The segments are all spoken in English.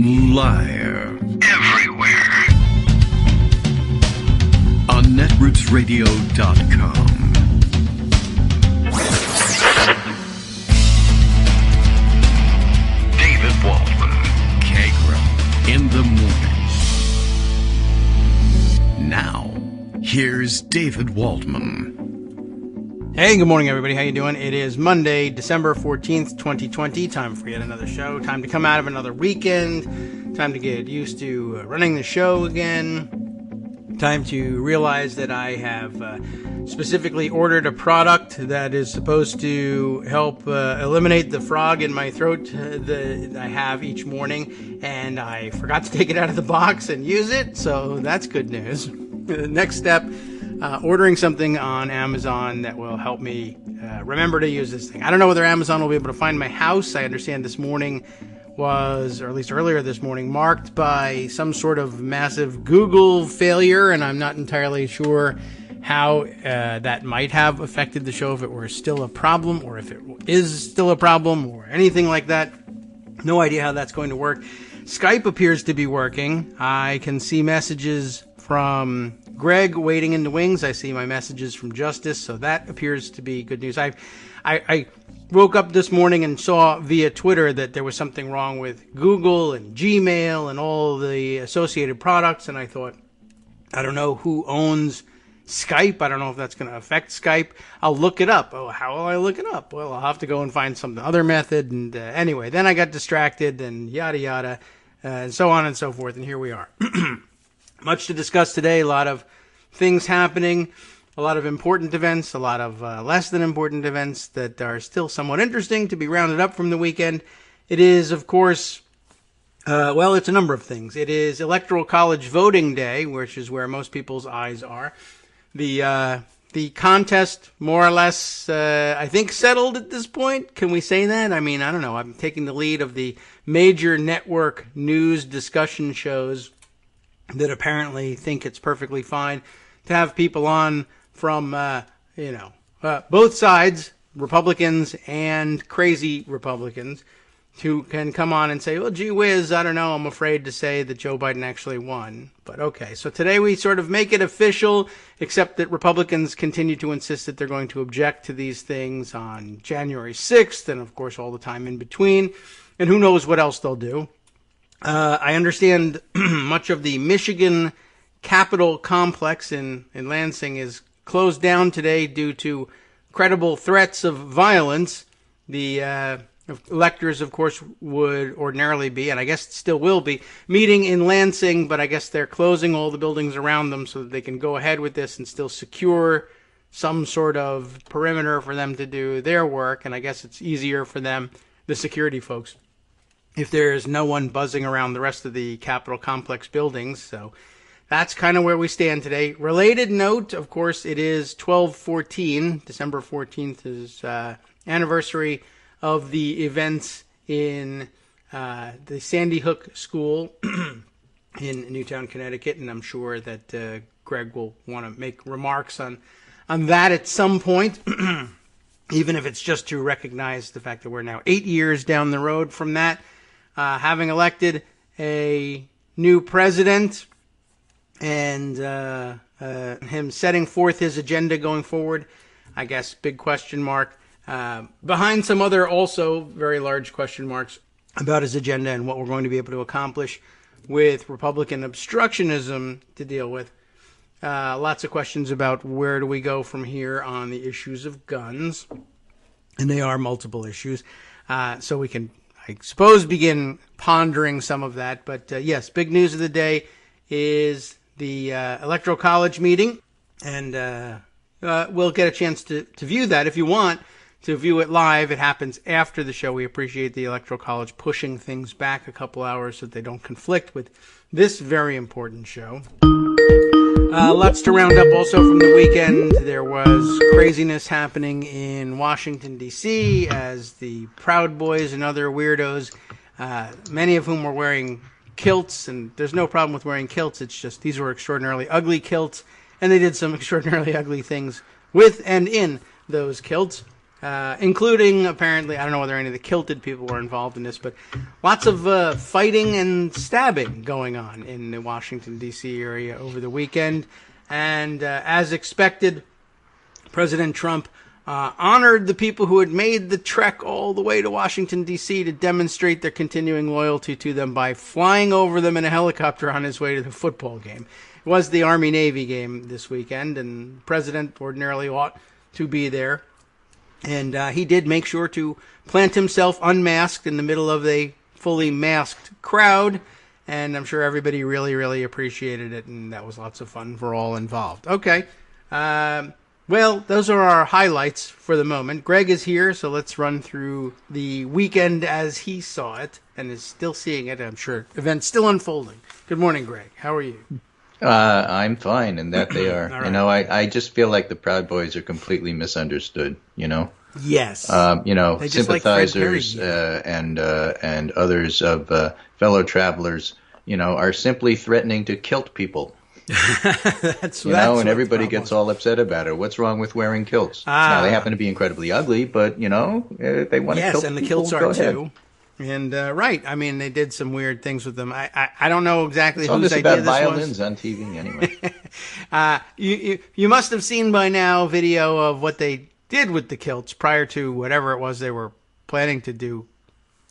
Liar. Everywhere. On netrootsradio.com. David Waldman. Kagro. In the morning. Now, here's David Waldman. Hey, good morning, everybody. How you doing? It is Monday, December 14th, 2020. Time for yet another show. Time to come out of another weekend. Time to get used to running the show again. Time to realize that I have specifically ordered a product that is supposed to help eliminate the frog in my throat that I have each morning. And I forgot to take it out of the box and use it, so that's good news. The next step, ordering something on Amazon that will help me remember to use this thing. I don't know whether Amazon will be able to find my house. I understand this morning was, or at least earlier this morning, marked by some sort of massive Google failure, and I'm not entirely sure how that might have affected the show, if it were still a problem, or if it is still a problem, or anything like that. No idea how that's going to work. Skype appears to be working. I can see messages from Greg waiting in the wings. I see my messages from Justice, so that appears to be good news. I woke up this morning and saw via Twitter that there was something wrong with Google and Gmail and all the associated products, and I thought, I don't know who owns Skype. I don't know if that's going to affect Skype. I'll look it up. Oh, how will I look it up? Well, I'll have to go and find some other method. And anyway, then I got distracted and yada yada, and so on and so forth, and here we are. Much to discuss today, a lot of things happening, a lot of important events, a lot of less than important events that are still somewhat interesting to be rounded up from the weekend. It is, of course, it's a number of things. It is Electoral College Voting Day, which is where most people's eyes are. The contest, more or less, I think settled at this point. Can we say that? I mean, I don't know. I'm taking the lead of the major network news discussion shows that apparently think it's perfectly fine to have people on from, both sides, Republicans and crazy Republicans, who can come on and say, well, gee whiz, I don't know, I'm afraid to say that Joe Biden actually won. But okay, so today we sort of make it official, except that Republicans continue to insist that they're going to object to these things on January 6th, and of course all the time in between, and who knows what else they'll do. I understand much of the Michigan Capitol complex in Lansing is closed down today due to credible threats of violence. The electors, of course, would ordinarily be, and I guess still will be, meeting in Lansing, but I guess they're closing all the buildings around them so that they can go ahead with this and still secure some sort of perimeter for them to do their work, and I guess it's easier for them, the security folks, if there's no one buzzing around the rest of the Capitol complex buildings. So that's kind of where we stand today. Related note, of course, it is 12/14. December 14th is anniversary of the events in the Sandy Hook School in Newtown, Connecticut, and I'm sure that Greg will want to make remarks on that at some point, even if it's just to recognize the fact that we're now 8 years down the road from that. Having elected a new president and him setting forth his agenda going forward, I guess, big question mark, behind some other also very large question marks about his agenda and what we're going to be able to accomplish with Republican obstructionism to deal with. Lots of questions about where do we go from here on the issues of guns, and they are multiple issues, so we can, I suppose, begin pondering some of that. But yes, big news of the day is the Electoral College meeting, and we'll get a chance to view that if you want to view it live. It happens after the show. We appreciate the Electoral College pushing things back a couple hours so that they don't conflict with this very important show. Lots to round up also from the weekend. There was craziness happening in Washington, D.C. as the Proud Boys and other weirdos, many of whom were wearing kilts, and there's no problem with wearing kilts. It's just these were extraordinarily ugly kilts, and they did some extraordinarily ugly things with and in those kilts. including apparently, I don't know whether any of the kilted people were involved in this, but lots of fighting and stabbing going on in the Washington, D.C. area over the weekend. And as expected, President Trump honored the people who had made the trek all the way to Washington, D.C. to demonstrate their continuing loyalty to them by flying over them in a helicopter on his way to the football game. It was the Army-Navy game this weekend, and the president ordinarily ought to be there. And he did make sure to plant himself unmasked in the middle of a fully masked crowd, and I'm sure everybody really, really appreciated it, and that was lots of fun for all involved. Okay. Well, those are our highlights for the moment. Greg is here, so let's run through the weekend as he saw it and is still seeing it, I'm sure. Events still unfolding. Good morning, Greg. How are you? I'm fine, and that they are. Right. You know, I just feel like the Proud Boys are completely misunderstood, you know? Yes. They sympathizers like and others of fellow travelers, you know, are simply threatening to kilt people. And everybody gets all upset about it. What's wrong with wearing kilts? Now, they happen to be incredibly ugly, but, you know, they want to kilt people. Yes, and the kilts are too. And, right, I mean, they did some weird things with them. I don't know exactly whose idea this was. It's about violins on TV You anyway. must have seen by now video of what they did with the kilts prior to whatever it was they were planning to do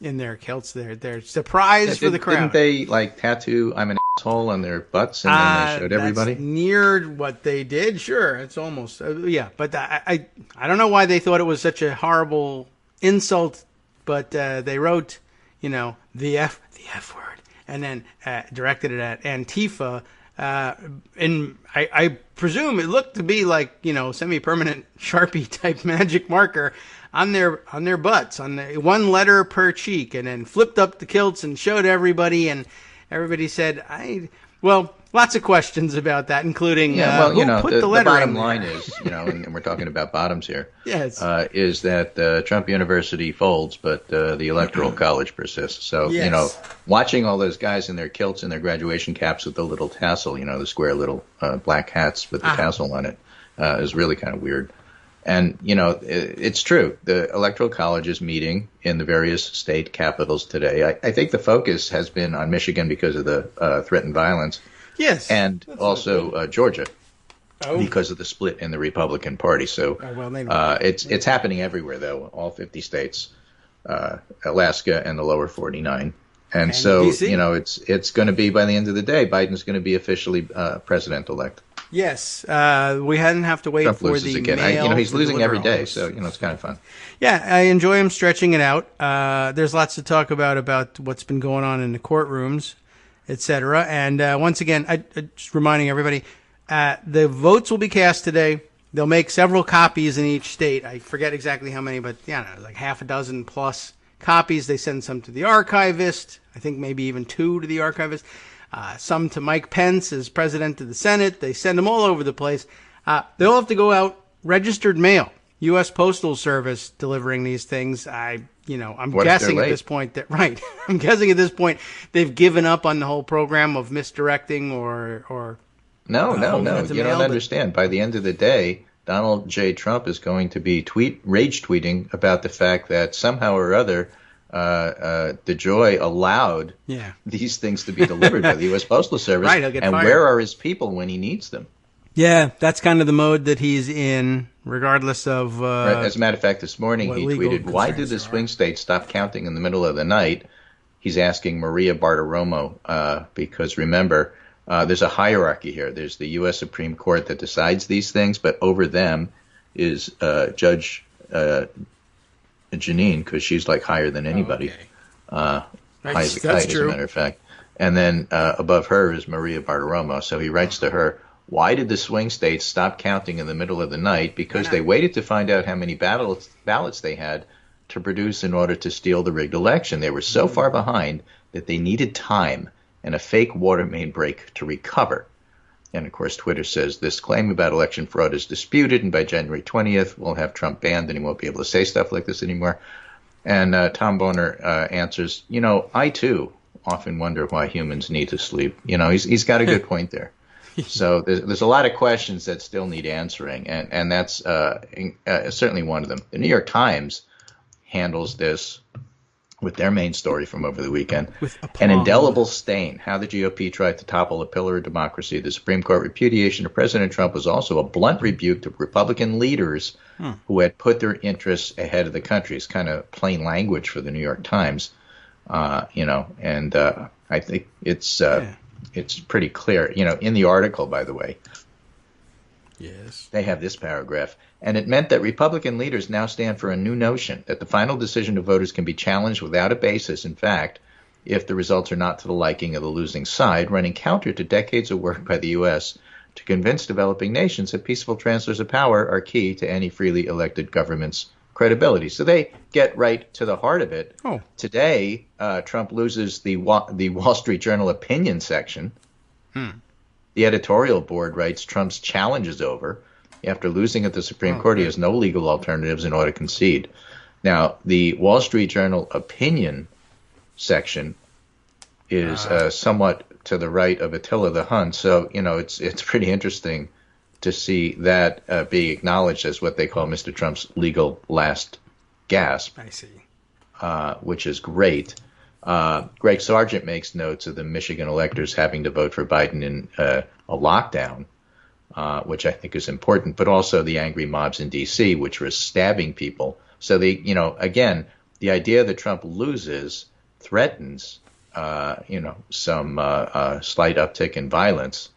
in their kilts. Their surprise for the crowd. Didn't they, like, tattoo "I'm an asshole" on their butts and then they showed everybody? That's near what they did, sure. It's almost, yeah. But I don't know why they thought it was such a horrible insult, but they wrote, you know, the F word, and then directed it at Antifa. And I presume it looked to be like, you know, semi-permanent Sharpie type magic marker on their butts, on the one letter per cheek, and then flipped up the kilts and showed everybody, and everybody said, lots of questions about that, including who put the letter the bottom in line there? is, you know, and we're talking about bottoms here. Yes. Is that Trump University folds, but the Electoral College persists. So, Yes. you know, watching all those guys in their kilts and their graduation caps with the little tassel, you know, the square little black hats with the tassel on it, is really kind of weird. And, you know, it's true. The Electoral College is meeting in the various state capitals today. I think the focus has been on Michigan because of the threatened violence. Yes. And also Georgia because of the split in the Republican Party. So it's happening everywhere, though, all 50 states, Alaska and the lower 49. And so, DC. You know, it's going to be, by the end of the day, Biden's going to be officially president-elect. Yes, we hadn't have to wait Trump for loses the again. mail. He's losing every day, almost. so, you know, it's kind of fun. Yeah, I enjoy him stretching it out. There's lots to talk about what's been going on in the courtrooms, etc. And once again, I just reminding everybody, the votes will be cast today. They'll make several copies in each state. I forget exactly how many, but like half a dozen plus copies. They send some to the archivist. I think maybe even 2 to the archivist. Some to Mike Pence as president of the Senate. They send them all over the place. They'll have to go out registered mail. U.S. Postal Service delivering these things. I'm guessing at this point I'm guessing at this point they've given up on the whole program of misdirecting or. No. You don't understand. By the end of the day, Donald J. Trump is going to be rage tweeting about the fact that somehow or other DeJoy allowed these things to be delivered by the U.S. Postal Service. Right, he'll get fired. Where are his people when he needs them? Yeah, that's kind of the mode that he's in, regardless of... Right. As a matter of fact, this morning he tweeted, "Why did the swing states stop counting in the middle of the night?" He's asking Maria Bartiromo, because remember, there's a hierarchy here. There's the U.S. Supreme Court that decides these things, but over them is Judge Janine, because she's like higher than anybody. High as a kite, as a matter of fact. And then above her is Maria Bartiromo. So he writes to her, "Why did the swing states stop counting in the middle of the night? Because they waited to find out how many ballots they had to produce in order to steal the rigged election. They were so far behind that they needed time and a fake water main break to recover." And, of course, Twitter says this claim about election fraud is disputed, and by January 20th, we'll have Trump banned, and he won't be able to say stuff like this anymore. And Tom Boner answers, "I, too, often wonder why humans need to sleep." He's got a good point there. So there's a lot of questions that still need answering, and that's certainly one of them. The New York Times handles this with their main story from over the weekend. An indelible stain, how the GOP tried to topple a pillar of democracy. The Supreme Court repudiation of President Trump was also a blunt rebuke to Republican leaders who had put their interests ahead of the country. It's kind of plain language for the New York Times, and I think it's pretty clear. In the article, by the way, yes, they have this paragraph. And it meant that Republican leaders now stand for a new notion that the final decision of voters can be challenged without a basis. In fact, if the results are not to the liking of the losing side, running counter to decades of work by the U.S. to convince developing nations that peaceful transfers of power are key to any freely elected government's credibility. So they get right to the heart of it. Oh. Today, Trump loses the Wall Street Journal opinion section. The editorial board writes Trump's challenge is over. After losing at the Supreme Court, he has no legal alternatives and ought to concede. Now, the Wall Street Journal opinion section is somewhat to the right of Attila the Hun. So, it's pretty interesting to see that being acknowledged as what they call Mr. Trump's legal last gasp. I see. Which is great. Greg Sargent makes notes of the Michigan electors having to vote for Biden in a lockdown. Which I think is important, but also the angry mobs in D.C., which were stabbing people. So again, the idea that Trump loses threatens, some slight uptick in violence.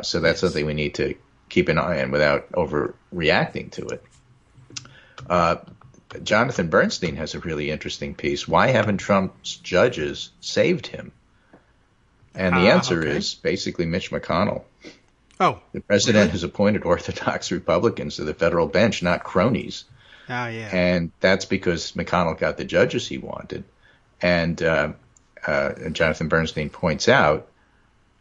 So that's something we need to keep an eye on without overreacting to it. Jonathan Bernstein has a really interesting piece. Why haven't Trump's judges saved him? And the answer is basically Mitch McConnell. Oh, the president has appointed Orthodox Republicans to the federal bench, not cronies. Oh, yeah. And that's because McConnell got the judges he wanted. And Jonathan Bernstein points out,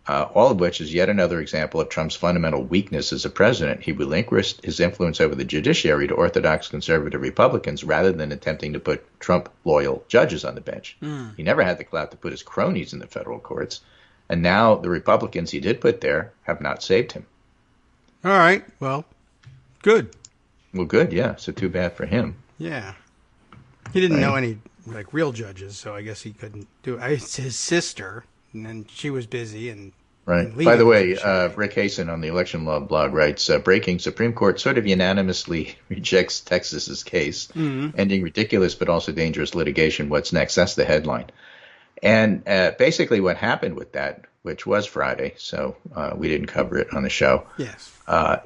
all of which is yet another example of Trump's fundamental weakness as a president. He relinquished his influence over the judiciary to Orthodox conservative Republicans rather than attempting to put Trump-loyal judges on the bench. He never had the clout to put his cronies in the federal courts. And now the Republicans he did put there have not saved him. All right. Well, good. Well, good, yeah. So too bad for him. Yeah. He didn't know any real judges, so I guess he couldn't do it. It's his sister, and then she was busy. And By the way, Rick Hasen on the Election Law blog writes, breaking Supreme Court sort of unanimously rejects Texas's case, ending ridiculous but also dangerous litigation. What's next? That's the headline. And basically what happened with that, which was Friday, so we didn't cover it on the show,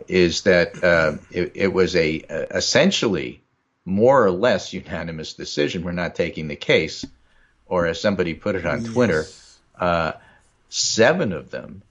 is that it was a essentially more or less unanimous decision. We're not taking the case, or as somebody put it on Twitter, 7 of them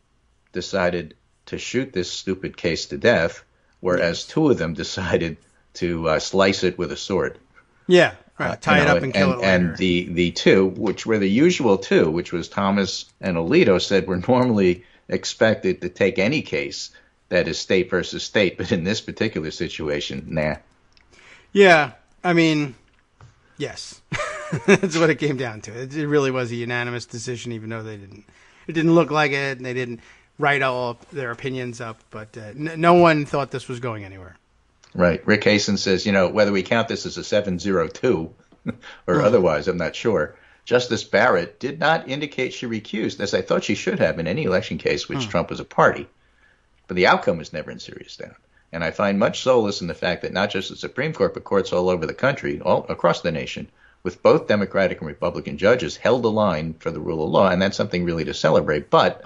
decided to shoot this stupid case to death, whereas 2 of them decided to slice it with a sword. Yeah. Right, tie it up and kill it later. And the 2, which were the usual 2, which was Thomas and Alito, said we're normally expected to take any case that is state versus state, but in this particular situation, nah. Yeah, I mean, yes. That's what it came down to. It really was a unanimous decision, even though it didn't look like it, and they didn't write all their opinions up, but no one thought this was going anywhere. Right. Rick Hasen says, whether we count this as a 7-0-2 or otherwise, I'm not sure. Justice Barrett did not indicate she recused, as I thought she should have in any election case which Trump was a party. But the outcome was never in serious doubt. And I find much solace in the fact that not just the Supreme Court, but courts all over the country, all across the nation, with both Democratic and Republican judges, held the line for the rule of law, and that's something really to celebrate. But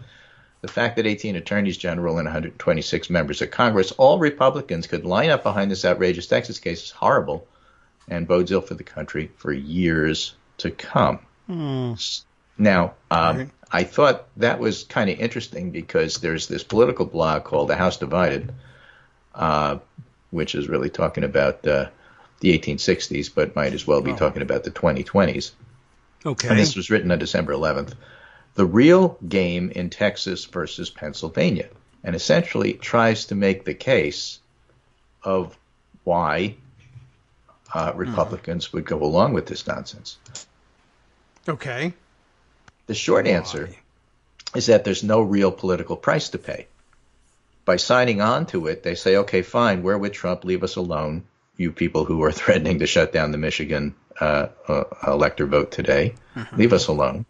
the fact that 18 attorneys general and 126 members of Congress, all Republicans, could line up behind this outrageous Texas case is horrible and bodes ill for the country for years to come. Now, I thought that was kind of interesting because there's this political blog called The House Divided, which is really talking about the 1860s, but might as well be talking about the 2020s. Okay. And this was written on December 11th. The real game in Texas versus Pennsylvania, and essentially tries to make the case of why Republicans would go along with this nonsense. Okay. The short answer is that there's no real political price to pay. by signing on to it, they say, okay, fine, we're with Trump, leave us alone, you people who are threatening to shut down the Michigan elector vote today, leave us alone.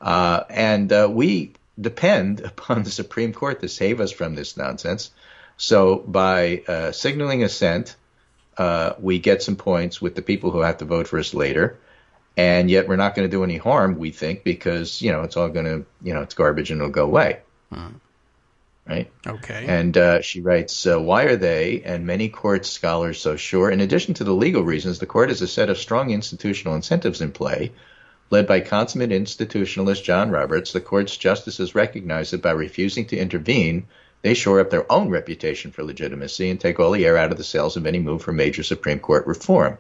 And we depend upon the Supreme Court to save us from this nonsense. So by signaling assent, we get some points with the people who have to vote for us later. And yet we're not going to do any harm, we think, because, it's all going to, it's garbage and it'll go away. Right? Okay. And she writes, why are they and many court scholars so sure? In addition to the legal reasons, the court has a set of strong institutional incentives in play. Led by consummate institutionalist John Roberts, the court's justices recognize that by refusing to intervene, they shore up their own reputation for legitimacy and take all the air out of the sails of any move for major Supreme Court reform.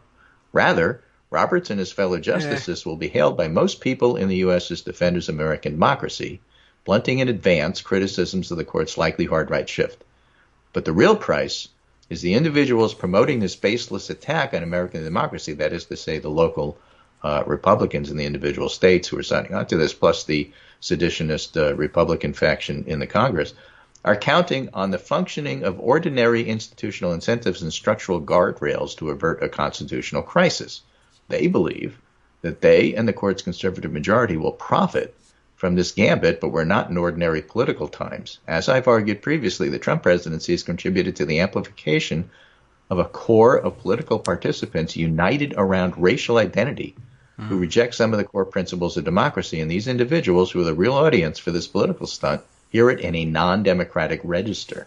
Rather, Roberts and his fellow justices will be hailed by most people in the U.S. as defenders of American democracy, blunting in advance criticisms of the court's likely hard right shift. But the real price is the individuals promoting this baseless attack on American democracy, that is to say, the local Republicans in the individual states who are signing on to this, plus the seditionist Republican faction in the Congress, are counting on the functioning of ordinary institutional incentives and structural guardrails to avert a constitutional crisis. They believe that they and the court's conservative majority will profit from this gambit, but we're not in ordinary political times. As I've argued previously, the Trump presidency has contributed to the amplification of a core of political participants united around racial identity who reject some of the core principles of democracy. And these individuals, who are the real audience for this political stunt, hear it in a non-democratic register.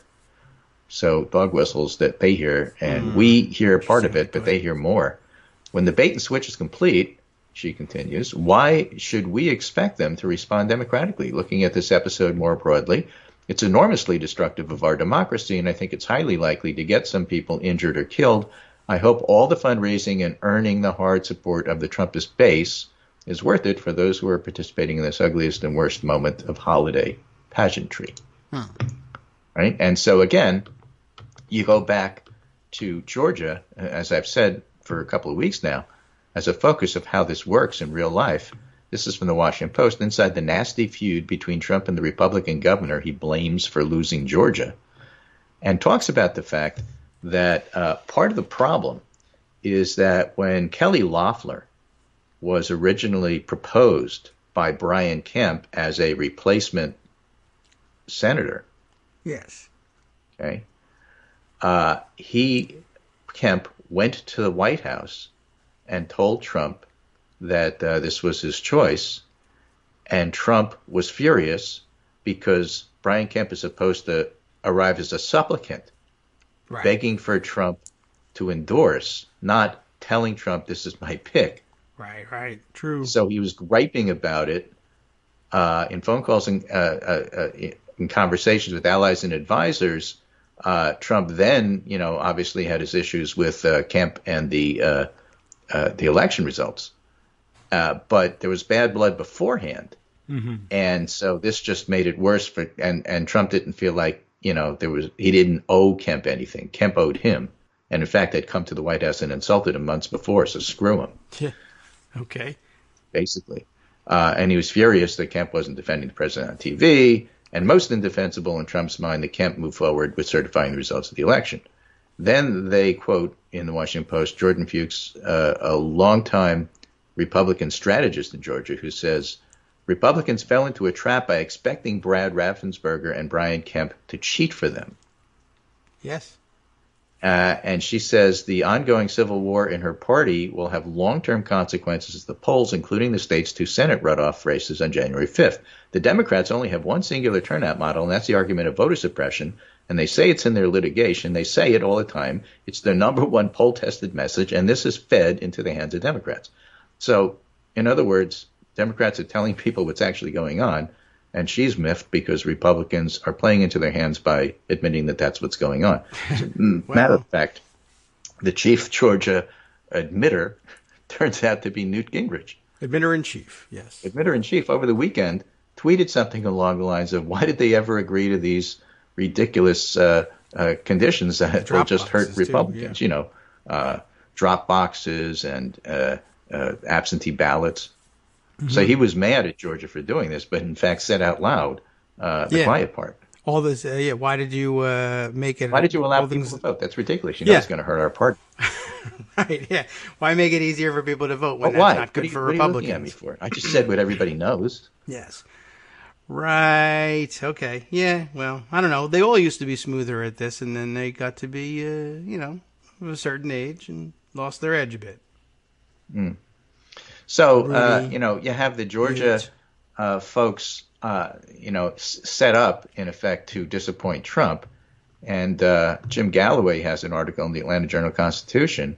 So dog whistles that they hear, and we hear part of it, but they hear more. When the bait and switch is complete, she continues, why should we expect them to respond democratically? Looking at this episode more broadly, it's enormously destructive of our democracy, and I think it's highly likely to get some people injured or killed. I hope all the fundraising and earning the hard support of the Trumpist base is worth it for those who are participating in this ugliest and worst moment of holiday pageantry. Right? And so, again, you go back to Georgia, as I've said for a couple of weeks now, as a focus of how this works in real life. This is from the Washington Post. Inside the nasty feud between Trump and the Republican governor he blames for losing Georgia, and talks about the fact that part of the problem is that when Kelly Loeffler was originally proposed by Brian Kemp as a replacement senator, yes, okay, Kemp went to the White House and told Trump that this was his choice, and Trump was furious because Brian Kemp is supposed to arrive as a supplicant, begging for Trump to endorse, not telling Trump this is my pick. Right, true. So he was griping about it in phone calls and in conversations with allies and advisors. Trump then, obviously had his issues with Kemp and the election results. But there was bad blood beforehand. And so this just made it worse and Trump didn't feel like, he didn't owe Kemp anything. Kemp owed him. And in fact, they'd come to the White House and insulted him months before, so screw him. Yeah. Okay. Basically. And he was furious that Kemp wasn't defending the president on TV, and most indefensible in Trump's mind that Kemp moved forward with certifying the results of the election. Then they quote in the Washington Post Jordan Fuchs, a longtime Republican strategist in Georgia, who says, Republicans fell into a trap by expecting Brad Raffensperger and Brian Kemp to cheat for them. Yes. And she says the ongoing civil war in her party will have long-term consequences as the polls, including the state's 2 Senate runoff races on January 5th. The Democrats only have one singular turnout model, and that's the argument of voter suppression. And they say it's in their litigation. They say it all the time. It's their number one poll-tested message, and this is fed into the hands of Democrats. So, in other words, Democrats are telling people what's actually going on, and she's miffed because Republicans are playing into their hands by admitting that that's what's going on. Matter of fact, the chief Georgia admitter turns out to be Newt Gingrich. Admitter-in-chief, yes. Admitter-in-chief over the weekend tweeted something along the lines of, why did they ever agree to these ridiculous conditions that will just hurt Republicans? Too, drop boxes and absentee ballots. So he was mad at Georgia for doing this, but in fact said out loud the quiet part. All this, yeah. Why did you make it? Why did you allow people to vote? That's ridiculous. You know it's going to hurt our party. Right, yeah. Why make it easier for people to vote when But why? that's not good for What are you Republicans? looking at me for? I just said what everybody knows. Yes. Right. Okay. Yeah. Well, I don't know. They all used to be smoother at this, and then they got to be, of a certain age and lost their edge a bit. Mm. So, you have the Georgia folks, set up, in effect, to disappoint Trump. And Jim Galloway has an article in the Atlanta Journal-Constitution.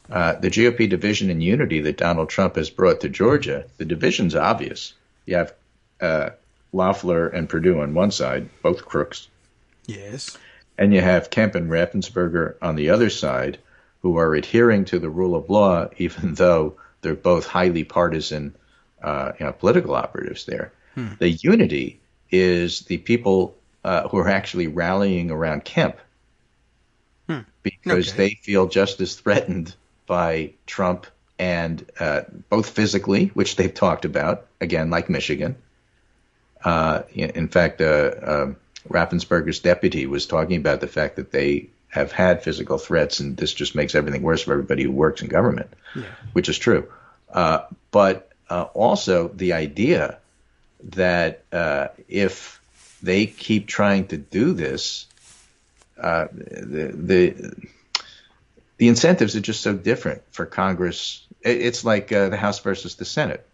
The GOP division and unity that Donald Trump has brought to Georgia, the division's obvious. You have Loeffler and Perdue on one side, both crooks. Yes. And you have Kemp and Raffensperger on the other side, who are adhering to the rule of law, even though they're both highly partisan political operatives there. The unity is the people who are actually rallying around Kemp because they feel just as threatened by Trump, and both physically, which they've talked about, again, like Michigan. In fact, Raffensperger's deputy was talking about the fact that they have had physical threats, and this just makes everything worse for everybody who works in government, which is true. But also the idea that if they keep trying to do this, the incentives are just so different for Congress. It's like the House versus the Senate.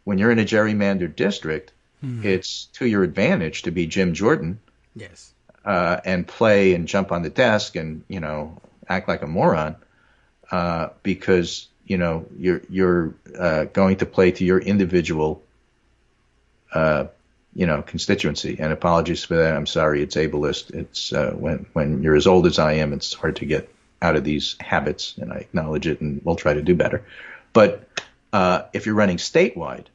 When you're in a gerrymandered district, it's to your advantage to be Jim Jordan, and play and jump on the desk and act like a moron, because you're going to play to your individual constituency. And apologies for that. I'm sorry. It's ableist. It's when you're as old as I am, it's hard to get out of these habits, and I acknowledge it, and we'll try to do better. But if you're running statewide,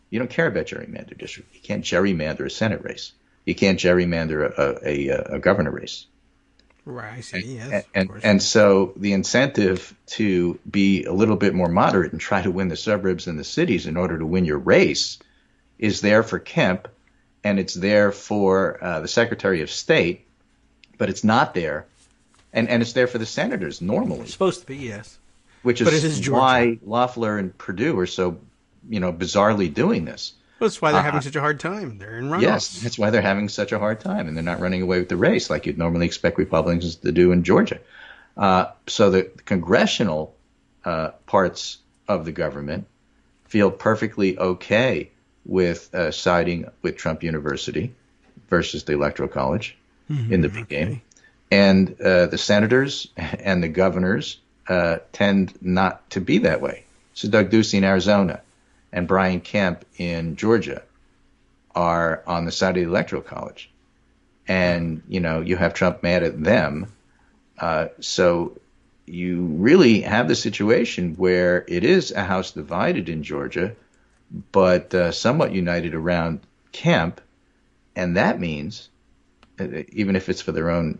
you don't care about gerrymandered district. You can't gerrymander a Senate race. You can't gerrymander a governor race. Right, I see. Yes, and so the incentive to be a little bit more moderate and try to win the suburbs and the cities in order to win your race is there for Kemp, and it's there for the Secretary of State, but it's not there, and it's there for the senators normally. It's supposed to be, yes. Which is why Loeffler and Perdue are so, bizarrely doing this. Well, that's why they're having such a hard time. They're in runoffs. Yes, that's why they're having such a hard time, and they're not running away with the race like you'd normally expect Republicans to do in Georgia. So the congressional parts of the government feel perfectly okay with siding with Trump University versus the Electoral College in the big game. And the senators and the governors tend not to be that way. So Doug Ducey in Arizona and Brian Kemp in Georgia are on the side of the Electoral College. And, you have Trump mad at them. So you really have the situation where it is a House divided in Georgia, but somewhat united around Kemp. And that means, even if it's for their own,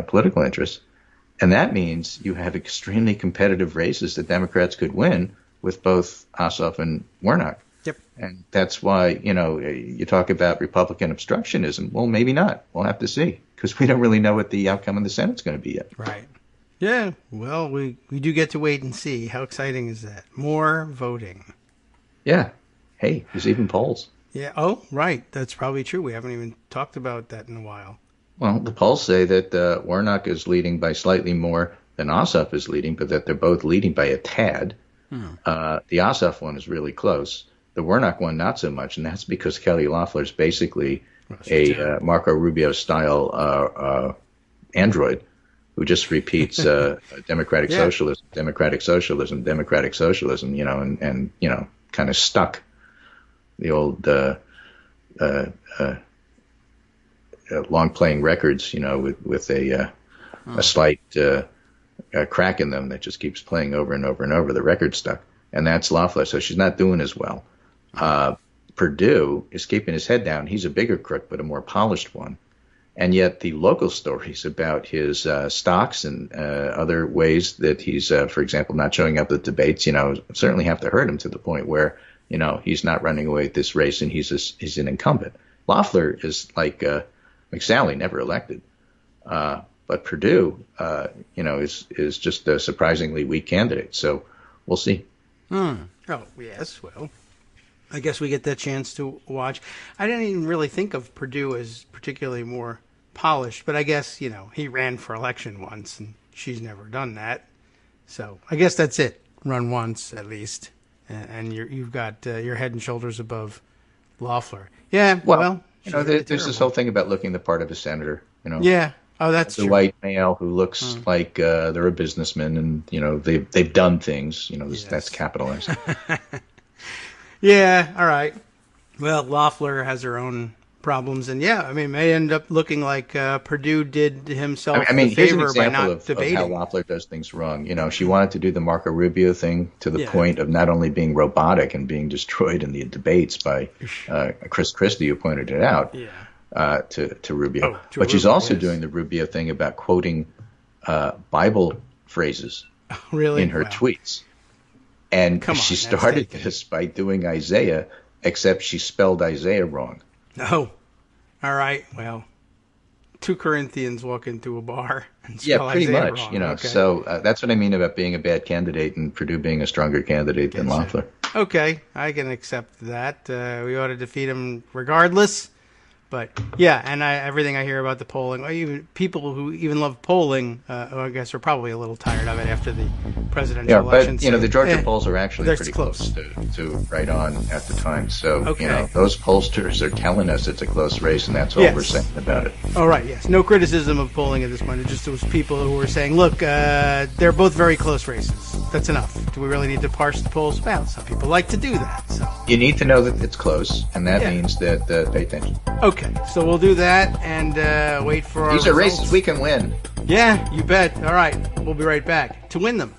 political interests, and that means you have extremely competitive races that Democrats could win with both Ossoff and Warnock. Yep. And that's why, you talk about Republican obstructionism. Well, maybe not. We'll have to see, because we don't really know what the outcome of the Senate's going to be yet. Right. Yeah. Well, we do get to wait and see. How exciting is that? More voting. Yeah. Hey, there's even polls. Yeah. Oh, right. That's probably true. We haven't even talked about that in a while. Well, the polls say that Warnock is leading by slightly more than Ossoff is leading, but that they're both leading by a tad. The Ossoff one is really close. The Warnock one, not so much, and that's because Kelly Loeffler is basically a Marco Rubio-style android who just repeats democratic socialism, democratic socialism, democratic socialism, and kind of stuck the old long playing records, with a slight crack in them that just keeps playing over and over and over. The record stuck, and that's Loeffler. So she's not doing as well. Perdue is keeping his head down. He's a bigger crook, but a more polished one. And yet the local stories about his stocks and other ways that he's, for example, not showing up at debates, certainly have to hurt him to the point where, he's not running away at this race and he's an incumbent. Loeffler is like McSally, never elected. But Perdue, is just a surprisingly weak candidate. So we'll see. Oh, yes. Well, I guess we get that chance to watch. I didn't even really think of Perdue as particularly more polished, but I guess, he ran for election once, and she's never done that. So I guess that's it. Run once, at least. And you've got your head and shoulders above Loeffler. Yeah, well there's this whole thing about looking the part of a senator, Yeah. Oh, that's the white male who looks like they're a businessman, and they've done things. Yes. That's capitalized. Yeah. All right. Well, Loeffler has her own problems, and it may end up looking like Perdue did himself a favor by not debating. Of how Loeffler does things wrong. She wanted to do the Marco Rubio thing to the point of not only being robotic and being destroyed in the debates by Chris Christie, who pointed it out. Yeah. To Rubio. But she's also doing the Rubio thing about quoting Bible phrases in her tweets. And she started this by doing Isaiah, except she spelled Isaiah wrong. Oh, all right. Well, 2 Corinthians walk into a bar and spell pretty Isaiah much. wrong. Okay. So that's what I mean about being a bad candidate and Perdue being a stronger candidate than Loeffler. Okay, I can accept that. We ought to defeat him regardless. But and everything I hear about the polling, even people who even love polling, who I guess are probably a little tired of it after the presidential elections. But the Georgia polls are actually pretty close to right on at the time. So those pollsters are telling us it's a close race, and that's all we're saying about it. All right, yes, no criticism of polling at this point. It's just those people who were saying, look, they're both very close races. That's enough. Do we really need to parse the polls? Well, some people like to do that. So you need to know that it's close, and that means that pay attention. Okay, so we'll do that and wait for our These are results. races we can win. Yeah, you bet. All right, we'll be right back to win them.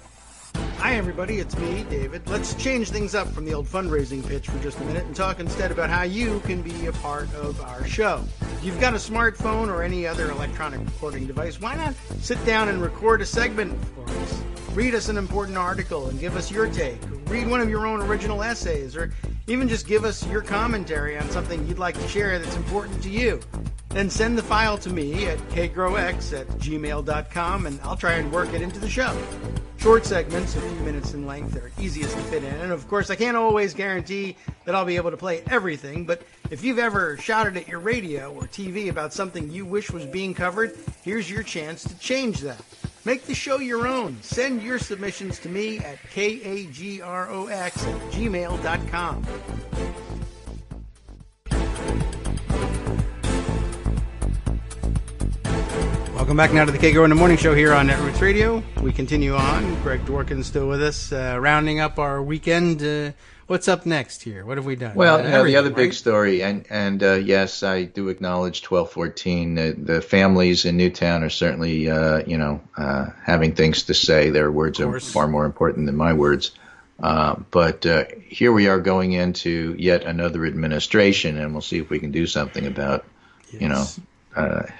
Hi, everybody. It's me, David. Let's change things up from the old fundraising pitch for just a minute and talk instead about how you can be a part of our show. If you've got a smartphone or any other electronic recording device, why not sit down and record a segment for us? Read us an important article and give us your take. Read one of your own original essays, or even just give us your commentary on something you'd like to share that's important to you. Then send the file to me at kagrox@gmail.com, and I'll try and work it into the show. Short segments, a few minutes in length, are easiest to fit in. And of course, I can't always guarantee that I'll be able to play everything, but if you've ever shouted at your radio or TV about something you wish was being covered, here's your chance to change that. Make the show your own. Send your submissions to me at kagrox@gmail.com. Welcome back now to the Kagro in the Morning Show here on Netroots Radio. We continue on. Greg Dworkin's still with us, rounding up our weekend. What's up next here? What have we done? Well, the other big story, and yes, I do acknowledge 1214. The families in Newtown are certainly, having things to say. Their words are far more important than my words. But here we are going into yet another administration, and we'll see if we can do something about,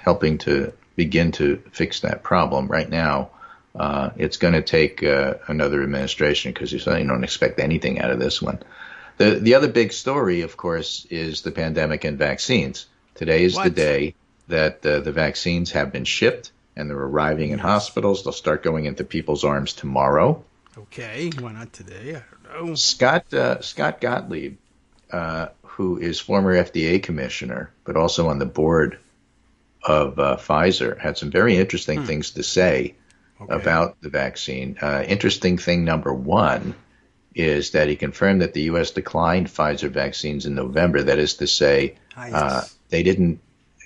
helping to begin to fix that problem. Right now, it's going to take another administration because you don't expect anything out of this one. The other big story, of course, is the pandemic and vaccines. Today is the day that the vaccines have been shipped and they're arriving in hospitals. They'll start going into people's arms tomorrow. Okay, why not today? I don't know. Scott Gottlieb, who is former FDA commissioner, but also on the board of Pfizer, had some very interesting things to say about the vaccine. Interesting thing number one is that he confirmed that the U.S. declined Pfizer vaccines in November. That is to say, they didn't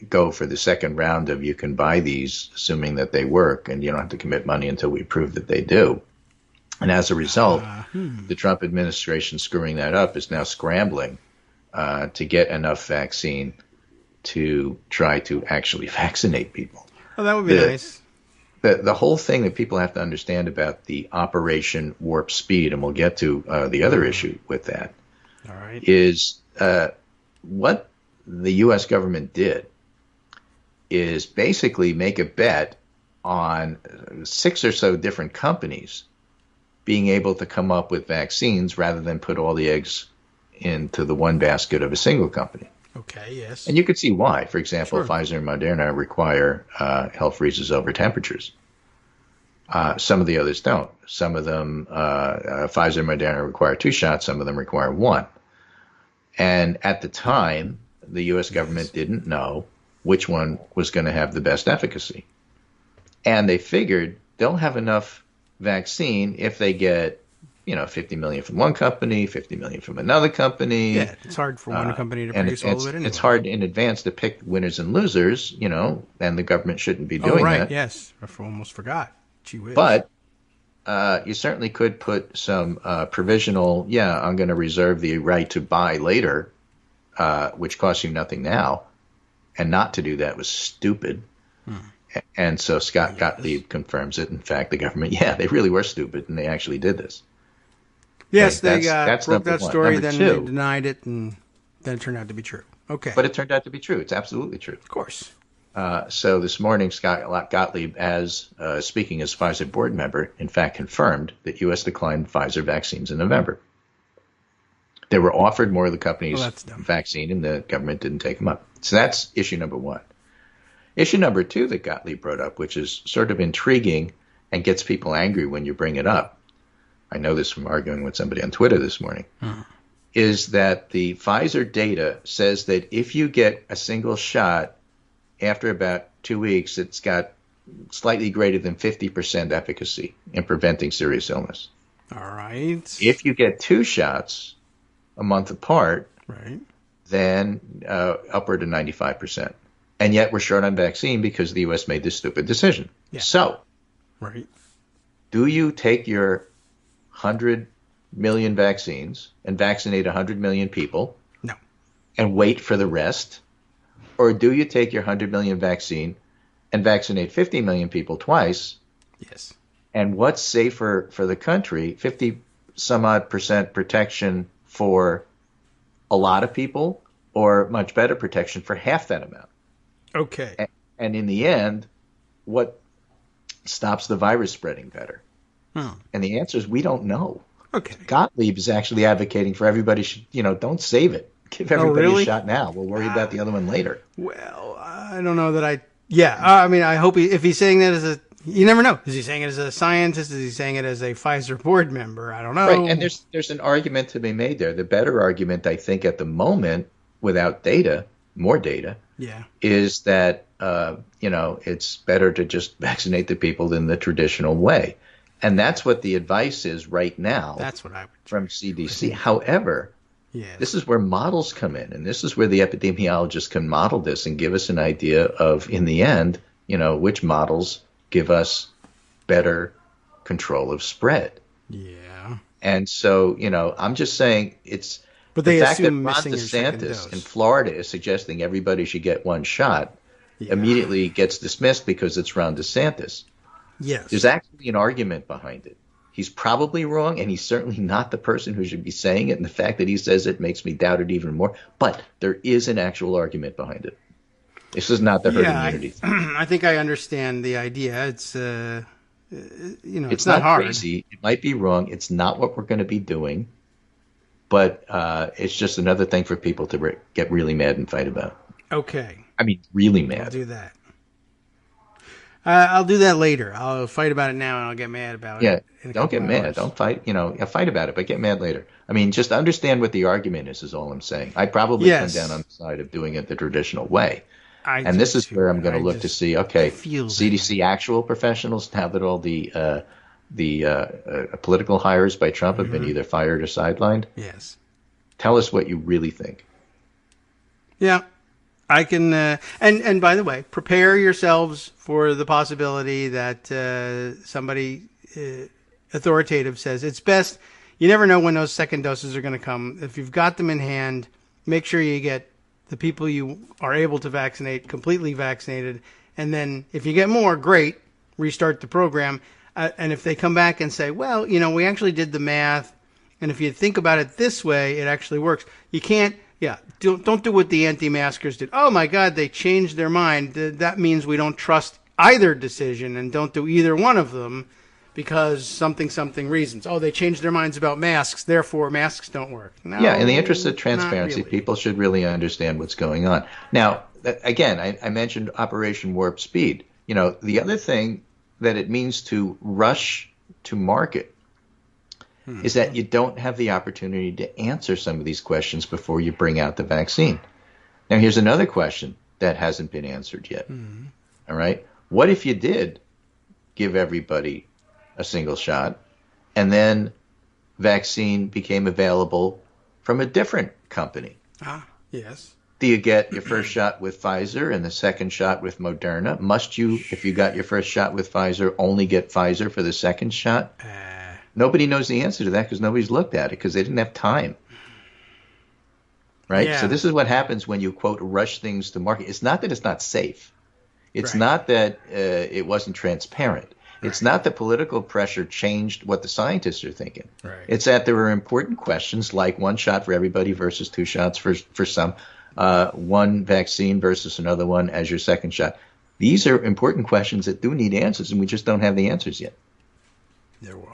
go for the second round of you can buy these, assuming that they work, and you don't have to commit money until we prove that they do. And as a result, the Trump administration, screwing that up, is now scrambling to get enough vaccine to try to actually vaccinate people. Oh, that would be nice. The whole thing that people have to understand about the Operation Warp Speed, and we'll get to the other issue with that, is what the U.S. government did is basically make a bet on 6 or so different companies being able to come up with vaccines rather than put all the eggs into the one basket of a single company. Okay, yes. And you could see why. For example, Sure. Pfizer and Moderna require health freezes over temperatures. Some of the others don't. Some of them, Pfizer and Moderna require 2 shots. Some of them require 1. And at the time, the U.S. government didn't know which one was going to have the best efficacy. And they figured they'll have enough vaccine if they get 50 million from one company, 50 million from another company. Yeah, it's hard for one company to produce all of it anyway. It's hard in advance to pick winners and losers, and the government shouldn't be doing that. Oh, right, yes. I almost forgot. Gee whiz. But you certainly could put some provisional, I'm going to reserve the right to buy later, which costs you nothing now. And not to do that was stupid. And so Scott Gottlieb confirms it. In fact, the government, they really were stupid, and they actually did this. Yes, they broke that story, Number then 2, they denied it, and then it turned out to be true. Okay. But it turned out to be true. It's absolutely true. Of course. So this morning, Scott Gottlieb, as speaking as Pfizer board member, in fact confirmed that U.S. declined Pfizer vaccines in November. They were offered more of the company's vaccine, and the government didn't take them up. So that's issue number 1. Issue number 2 that Gottlieb brought up, which is sort of intriguing and gets people angry when you bring it up, I know this from arguing with somebody on Twitter this morning, is that the Pfizer data says that if you get a single shot after about 2 weeks, it's got slightly greater than 50% efficacy in preventing serious illness. All right. If you get 2 shots a month apart, right, then upward to 95%. And yet we're short on vaccine because the U.S. made this stupid decision. Yeah. So, right, do you take your 100 million vaccines and vaccinate 100 million people? No. And wait for the rest? Or do you take your 100 million vaccine and vaccinate 50 million people twice? Yes. And what's safer for the country? 50 some odd percent protection for a lot of people, or much better protection for half that amount? Okay. And in the end, what stops the virus spreading better? And the answer is we don't know. Okay. Gottlieb is actually advocating for everybody should, don't save it. Give everybody a shot now. We'll worry about the other one later. Well, I don't know that I mean, I hope if he's saying that as a, you never know. Is he saying it as a scientist? Is he saying it as a Pfizer board member? I don't know. Right, and there's an argument to be made there. The better argument, I think, at the moment, without data, more data, is that, it's better to just vaccinate the people in the traditional way. And that's what the advice is right now. That's what I would from CDC. However, this is where models come in, and this is where the epidemiologists can model this and give us an idea of, in the end, which models give us better control of spread. Yeah. And so, I'm just saying it's but they the fact that assume Ron DeSantis in Florida is suggesting everybody should get 1 shot immediately gets dismissed because it's Ron DeSantis. Yes. There's actually an argument behind it. He's probably wrong, and he's certainly not the person who should be saying it, and the fact that he says it makes me doubt it even more. But there is an actual argument behind it. This is not the herd immunity thing. I think I understand the idea. It's, it's not hard. Crazy. It might be wrong. It's not what we're going to be doing. But it's just another thing for people to get really mad and fight about. Okay. I mean, really mad. I'll do that. I'll do that later. I'll fight about it now, and I'll get mad about it. Yeah, don't get mad. Don't fight. Fight about it, but get mad later. I mean, just understand what the argument is all I'm saying. I probably come down on the side of doing it the traditional way. And this is where I'm going to look to see, CDC actual professionals, now that all the political hires by Trump have been either fired or sidelined. Yes. Tell us what you really think. Yeah. I can, and by the way, prepare yourselves for the possibility that somebody authoritative says it's best. You never know when those second doses are going to come. If you've got them in hand, make sure you get the people you are able to vaccinate completely vaccinated. And then if you get more, great, restart the program. And if they come back and say, well, we actually did the math, and if you think about it this way, it actually works. You can't. Yeah, don't do what the anti-maskers did. Oh, my God, they changed their mind. That means we don't trust either decision and don't do either one of them because something reasons. Oh, they changed their minds about masks, therefore masks don't work. No, yeah, in the interest of transparency, really. people should really understand what's going on. Now, again, I mentioned Operation Warp Speed. The other thing that it means to rush to market is that you don't have the opportunity to answer some of these questions before you bring out the vaccine. Now, here's another question that hasn't been answered yet. All right? What if you did give everybody a single shot and then vaccine became available from a different company? Yes. Do you get your first shot with Pfizer and the second shot with Moderna? Must you, if you got your first shot with Pfizer, only get Pfizer for the second shot? Nobody knows the answer to that because nobody's looked at it because they didn't have time. Right? Yeah. So this is what happens when you, quote, rush things to market. It's not that it's not safe. It's Right. not that it wasn't transparent. It's not that political pressure changed what the scientists are thinking. Right. It's that there were important questions like one shot for everybody versus two shots for some, one vaccine versus another one as your second shot. These are important questions that do need answers, and we just don't have the answers yet.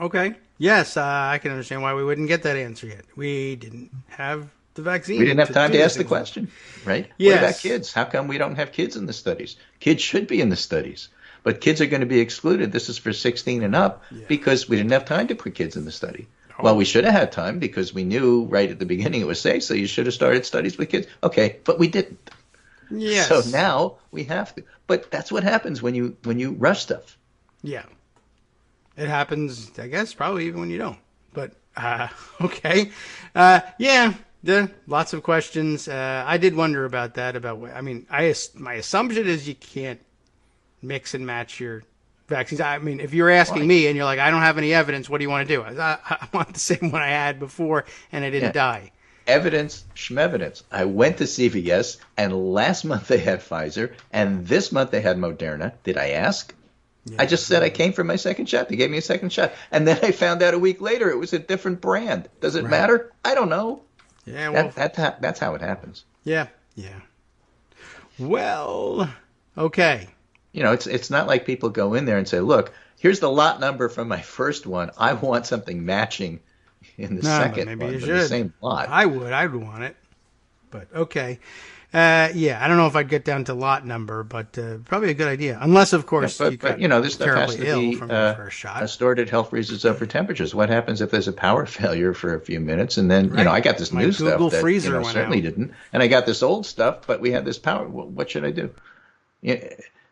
Okay. Yes, I can understand why we wouldn't get that answer yet. We didn't have the vaccine. We didn't have time to ask the things. question, right? Yes. What about kids? How come we don't have kids in the studies? Kids should be in the studies, but kids are going to be excluded. This is for 16 and up because we didn't have time to put kids in the study. Oh. Well, we should have had time because we knew right at the beginning it was safe, so you should have started studies with kids. Okay, but we didn't. Yes. So now we have to. But that's what happens when you rush stuff. Yeah. It happens, I guess, probably even when you don't. But, okay. Yeah, lots of questions. I did wonder about that. My assumption is you can't mix and match your vaccines. I mean, if you're asking me and you're like, I don't have any evidence, what do you want to do? I want the same one I had before and I didn't die. Evidence, schmevidence. I went to CVS, and last month they had Pfizer, and this month they had Moderna. Did I ask? Yeah. I just said I came for my second shot. They gave me a second shot. And then I found out a week later it was a different brand. Does it matter? I don't know. Yeah, well, that's how it happens. Yeah. Well, okay. It's not like people go in there and say, look, here's the lot number from my first one. I want something matching in the second maybe one, you but should. the same lot. I'd want it. But okay. I don't know if I'd get down to lot number, but probably a good idea. Unless, of course, this stuff has to be from your first shot. Stored at health reasons over temperatures. What happens if there's a power failure for a few minutes? And then, I got this new Google stuff that freezer certainly didn't. And I got this old stuff, but we had this power. What should I do?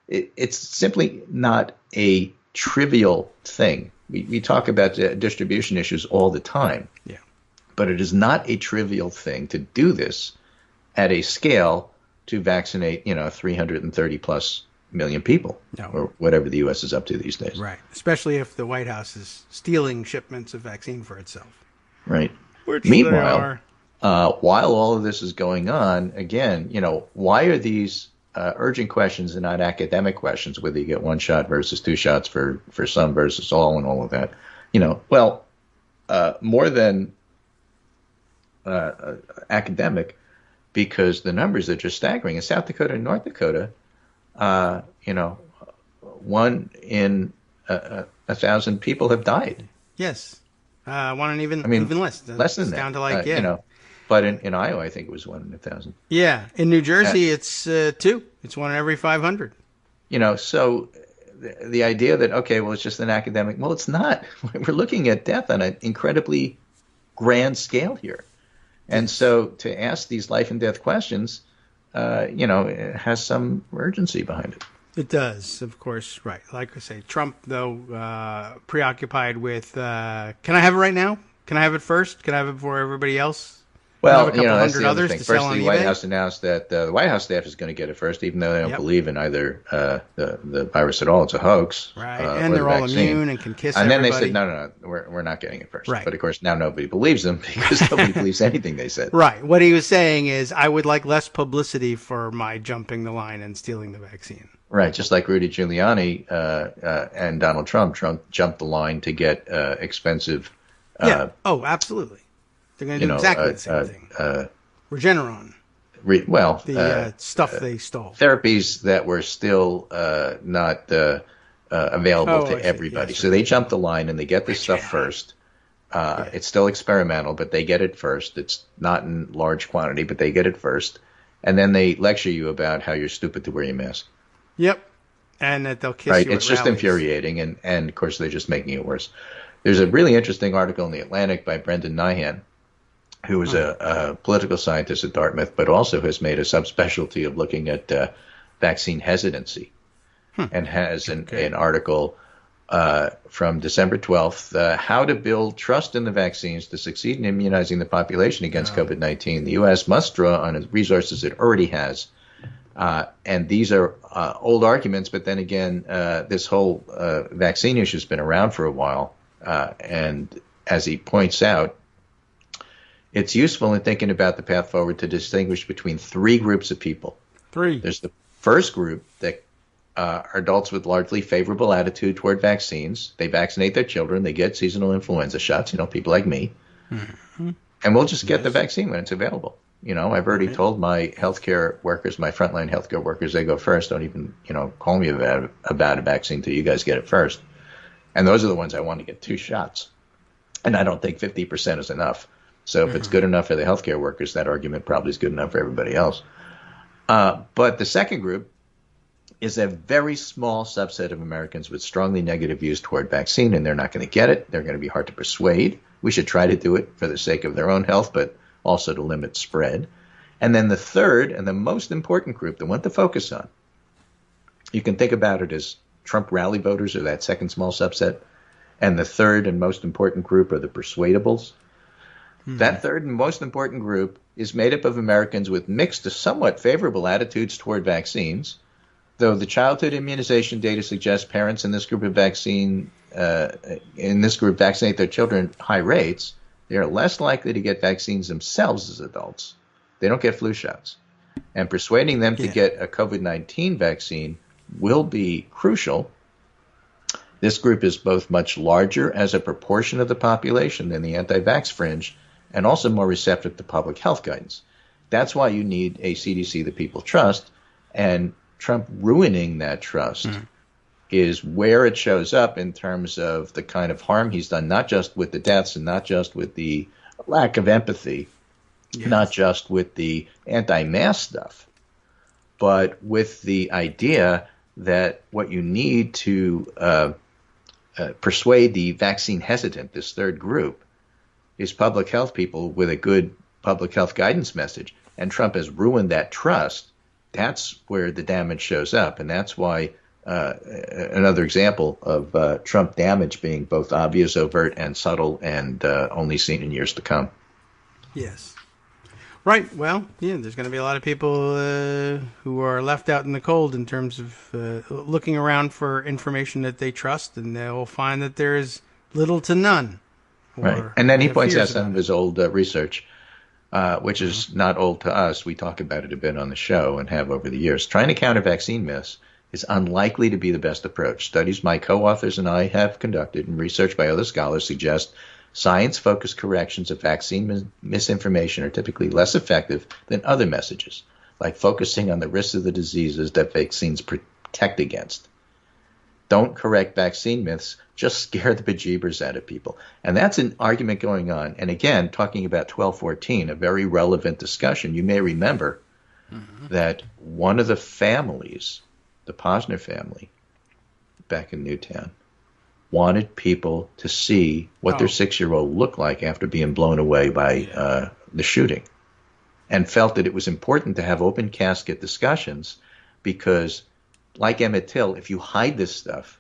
It's simply not a trivial thing. We talk about distribution issues all the time. Yeah. But it is not a trivial thing to do this at a scale to vaccinate, 330 plus million people, or whatever the U.S. is up to these days. Right. Especially if the White House is stealing shipments of vaccine for itself. Right. Which Meanwhile, while all of this is going on, again, why are these urgent questions and not academic questions, whether you get one shot versus two shots for some versus all and all of that? More than academic, because the numbers are just staggering. In South Dakota and North Dakota, 1 in 1,000 people have died. Yes. One in even less. Less than that. Down to but in Iowa, I think it was 1 in 1,000. Yeah. In New Jersey, it's 2. It's 1 in every 500. So the idea that, okay, well, it's just an academic. Well, it's not. We're looking at death on an incredibly grand scale here. And so to ask these life and death questions, it has some urgency behind it. It does, of course, right. Like I say, Trump, though, preoccupied with, can I have it right now? Can I have it first? Can I have it before everybody else? Well, that's the other thing. First, the White House announced that the White House staff is going to get it first, even though they don't believe in either the virus at all. It's a hoax. Right, and they're all immune and can kiss everybody. everybody. And then they said, no, we're not getting it first. Right. But, of course, now nobody believes them because nobody believes anything they said. Right. What he was saying is, I would like less publicity for my jumping the line and stealing the vaccine. Right, just like Rudy Giuliani and Donald Trump jumped the line to get expensive. Absolutely. They're going to do exactly the same thing. Regeneron. The stuff they stole. Therapies that were still not available to everybody. Yes, so they jump the line and they get this stuff first. It's still experimental, but they get it first. It's not in large quantity, but they get it first. And then they lecture you about how you're stupid to wear your mask. Yep. And that they'll kiss you at It's just rallies. infuriating, and of course they're just making it worse. There's a really interesting article in The Atlantic by Brendan Nyhan, who is a political scientist at Dartmouth, but also has made a subspecialty of looking at vaccine hesitancy, and has an article from December 12th, How to Build Trust in the Vaccines to Succeed in Immunizing the Population Against COVID-19. The U.S. must draw on the resources it already has. And these are old arguments, but then again, this whole vaccine issue has been around for a while. And as he points out, it's useful in thinking about the path forward to distinguish between three groups of people. There's the first group that are adults with largely favorable attitude toward vaccines. They vaccinate their children. They get seasonal influenza shots, people like me. Mm-hmm. And we'll just get the vaccine when it's available. I've already told my healthcare workers, my frontline healthcare workers, they go first. Don't even, call me about a vaccine until you guys get it first. And those are the ones I want to get 2 shots. And I don't think 50% is enough. So if it's good enough for the healthcare workers, that argument probably is good enough for everybody else. But the second group is a very small subset of Americans with strongly negative views toward vaccine, and they're not going to get it. They're going to be hard to persuade. We should try to do it for the sake of their own health, but also to limit spread. And then the third and the most important group, the one to focus on, you can think about it as Trump rally voters, or that second small subset. And the third and most important group are the persuadables. Mm-hmm. That third and most important group is made up of Americans with mixed to somewhat favorable attitudes toward vaccines, though the childhood immunization data suggests parents in this group vaccinate their children at high rates. They are less likely to get vaccines themselves as adults. They don't get flu shots. And persuading them to get a COVID-19 vaccine will be crucial. This group is both much larger as a proportion of the population than the anti-vax fringe, and also more receptive to public health guidance. That's why you need a CDC that people trust, and Trump ruining that trust is where it shows up in terms of the kind of harm he's done, not just with the deaths and not just with the lack of empathy, not just with the anti-mask stuff, but with the idea that what you need to persuade the vaccine hesitant, this third group, is public health people with a good public health guidance message. And Trump has ruined that trust. That's where the damage shows up. And that's why another example of Trump damage being both obvious, overt, and subtle, and only seen in years to come. Yes. Right. Well, there's going to be a lot of people who are left out in the cold in terms of looking around for information that they trust, and they'll find that there is little to none. Right. And then he points out some of his old research, which is not old to us. We talk about it a bit on the show and have over the years. Trying to counter vaccine myths is unlikely to be the best approach. Studies my co-authors and I have conducted and research by other scholars suggest science-focused corrections of vaccine misinformation are typically less effective than other messages, like focusing on the risks of the diseases that vaccines protect against. Don't correct vaccine myths, just scare the bejeebers out of people. And that's an argument going on. And again, talking about 1214, a very relevant discussion. You may remember that one of the families, the Posner family, back in Newtown, wanted people to see what their 6-year-old looked like after being blown away by the shooting, and felt that it was important to have open casket discussions because, like Emmett Till, if you hide this stuff,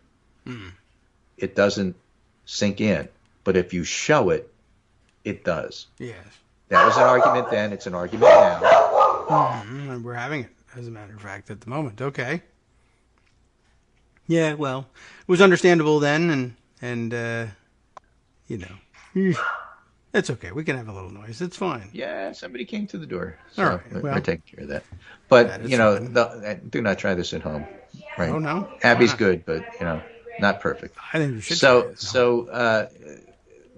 it doesn't sink in. But if you show it, it does. Yes. That was an argument then. It's an argument now. And we're having it, as a matter of fact, at the moment. Okay. Yeah, well, it was understandable then, and it's okay. We can have a little noise. It's fine. Yeah, somebody came to the door. So all right, we're taking care of that. But, do not try this at home. Right? Oh, no? Abby's good, but, not perfect. I think we should. So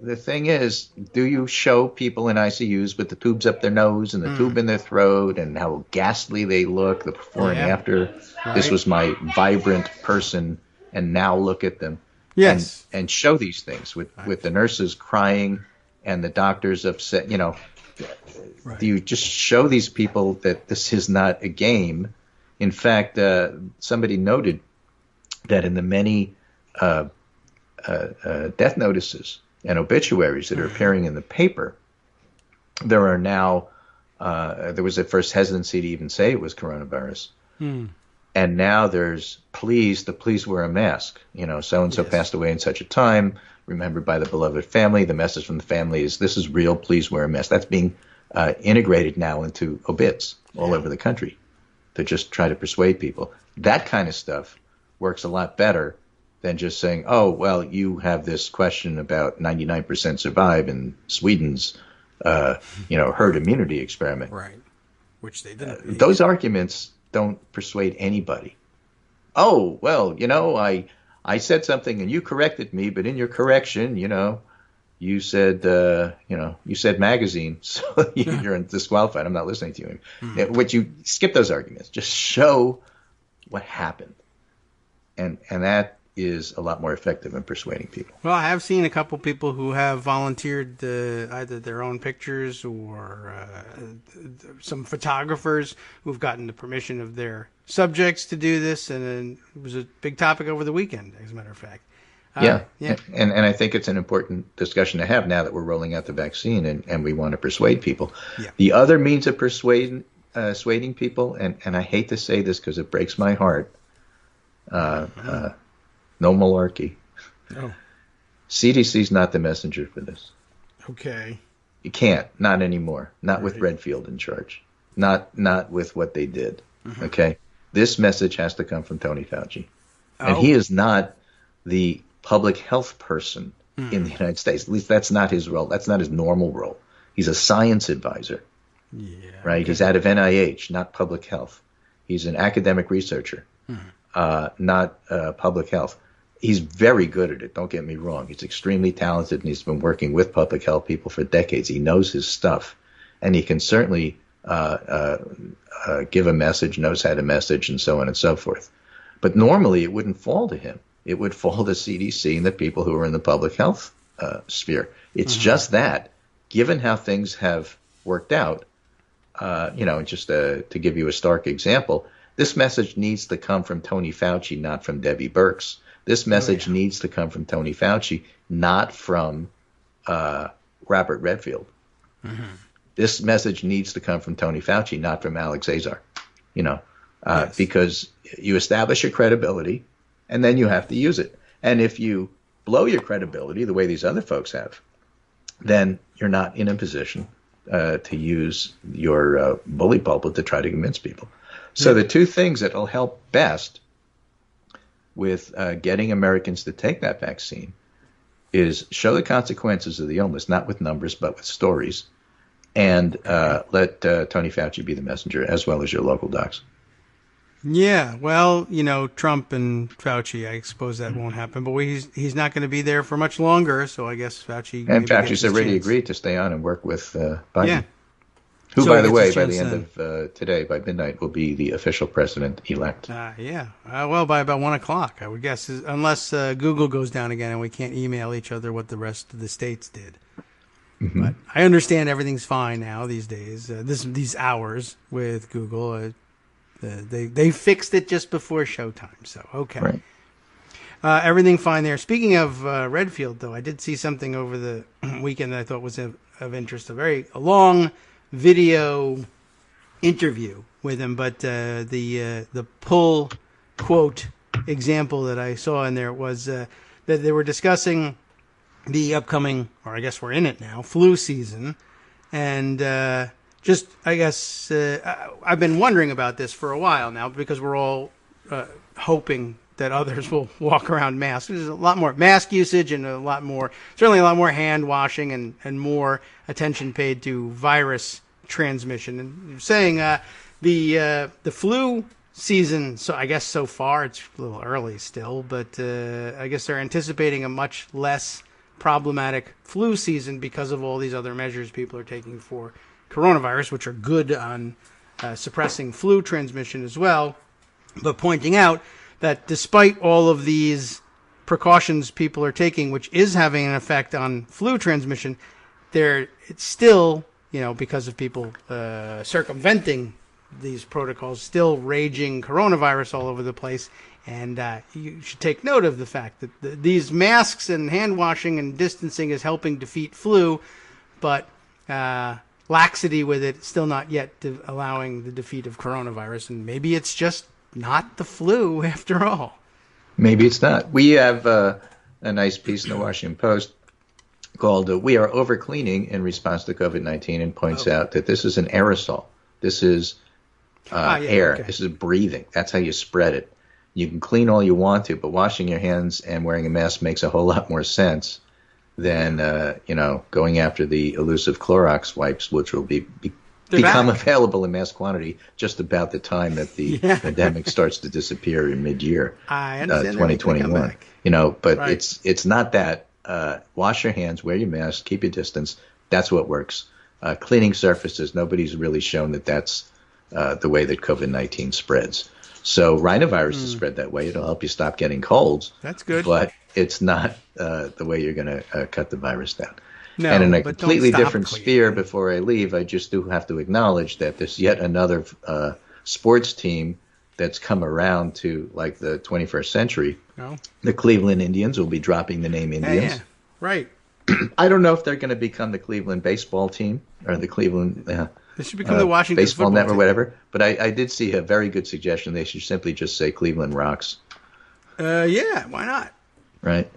the thing is, do you show people in ICUs with the tubes up their nose and the tube in their throat and how ghastly they look, the before and after? Right. This was my vibrant person and now look at them. Yes. And show these things with the nurses crying and the doctors upset. Right. Do you just show these people that this is not a game? In fact, somebody noted that in the many death notices and obituaries that are appearing in the paper, there are now there was at first hesitancy to even say it was coronavirus. And now there's please wear a mask. So-and-so passed away in such a time, remembered by the beloved family. The message from the family is, this is real, please wear a mask. That's being integrated now into obits all over the country to just try to persuade people. That kind of stuff works a lot better than just saying, oh, well, you have this question about 99% survive in Sweden's, herd immunity experiment. Right. Which they didn't. Those arguments don't persuade anybody. Oh, well, I said something and you corrected me, but in your correction, you said, you said magazine, so you're disqualified. I'm not listening to you. Would you skip those arguments? Just show what happened. And that is a lot more effective in persuading people. Well, I have seen a couple people who have volunteered either their own pictures or some photographers who've gotten the permission of their subjects to do this, and it was a big topic over the weekend, as a matter of fact. Yeah. And I think it's an important discussion to have now that we're rolling out the vaccine and we want to persuade people. Yeah. The other means of persuading people, and I hate to say this because it breaks my heart, no malarkey. Oh. CDC's not the messenger for this. Okay. You can't. Not anymore. Not with Redfield in charge. Not with what they did. Mm-hmm. Okay? This message has to come from Tony Fauci. And he is not the public health person in the United States. At least that's not his role. That's not his normal role. He's a science advisor. Yeah. Right? Okay. He's out of NIH, not public health. He's an academic researcher, not public health. He's very good at it, don't get me wrong. He's extremely talented, and he's been working with public health people for decades. He knows his stuff, and he can certainly give a message, knows how to message, and so on and so forth. But normally it wouldn't fall to him. It would fall to CDC and the people who are in the public health sphere. It's just that, given how things have worked out, just to give you a stark example, this message needs to come from Tony Fauci, not from Debbie Birx. This message needs to come from Tony Fauci, not from Robert Redfield. Mm-hmm. This message needs to come from Tony Fauci, not from Alex Azar. Because you establish your credibility, and then you have to use it. And if you blow your credibility the way these other folks have, then you're not in a position to use your bully pulpit to try to convince people. So the two things that will help best with getting Americans to take that vaccine is show the consequences of the illness, not with numbers, but with stories, and let Tony Fauci be the messenger, as well as your local docs. Yeah, well, Trump and Fauci, I suppose that won't happen, but he's not going to be there for much longer, so I guess Fauci... And Fauci's already agreed to stay on and work with Biden. Yeah. Who, by the way, by the end of today, by midnight, will be the official president-elect. Well, by about 1 o'clock, I would guess, unless Google goes down again and we can't email each other what the rest of the states did. Mm-hmm. But I understand everything's fine now these days, these hours with Google. They fixed it just before showtime, so okay. Right. Everything fine there. Speaking of Redfield, though, I did see something over the weekend that I thought was of interest, a long video interview with him, but the pull quote example that I saw in there was that they were discussing the upcoming, or I guess we're in it now, flu season, and I guess I've been wondering about this for a while now because we're all hoping that others will walk around masked. There's a lot more mask usage and certainly a lot more hand washing and more attention paid to virus transmission. And you're saying the flu season, so I guess so far it's a little early still, but I guess they're anticipating a much less problematic flu season because of all these other measures people are taking for coronavirus, which are good on suppressing flu transmission as well, but pointing out that despite all of these precautions people are taking, which is having an effect on flu transmission, it's still, because of people circumventing these protocols, still raging coronavirus all over the place. And you should take note of the fact that these masks and hand washing and distancing is helping defeat flu, but laxity with it still not yet allowing the defeat of coronavirus. And maybe it's just not the flu after all. Maybe it's not. We have a nice piece in the Washington Post called "We Are Overcleaning in Response to COVID-19" and points out that this is an aerosol. This is air. Okay. This is breathing. That's how you spread it. You can clean all you want to, but washing your hands and wearing a mask makes a whole lot more sense than going after the elusive Clorox wipes, which will become available in mass quantity just about the time that the pandemic starts to disappear in mid-year. I understand 2021. But right. It's not that. Wash your hands, wear your mask, keep your distance. That's what works. Cleaning surfaces, nobody's really shown that that's the way that COVID-19 spreads. So rhinovirus is spread that way. It'll help you stop getting colds. That's good. But it's not the way you're going to cut the virus down. No, and in a completely different sphere, before I leave, I just do have to acknowledge that there's yet another sports team that's come around to like the 21st century. No. The Cleveland Indians will be dropping the name Indians. Yeah. Right. I don't know if they're going to become the Cleveland baseball team or the Cleveland they should become the Washington baseball Football net or team. whatever. But I did see a very good suggestion. They should simply just say Cleveland Rocks. Yeah, why not? Right.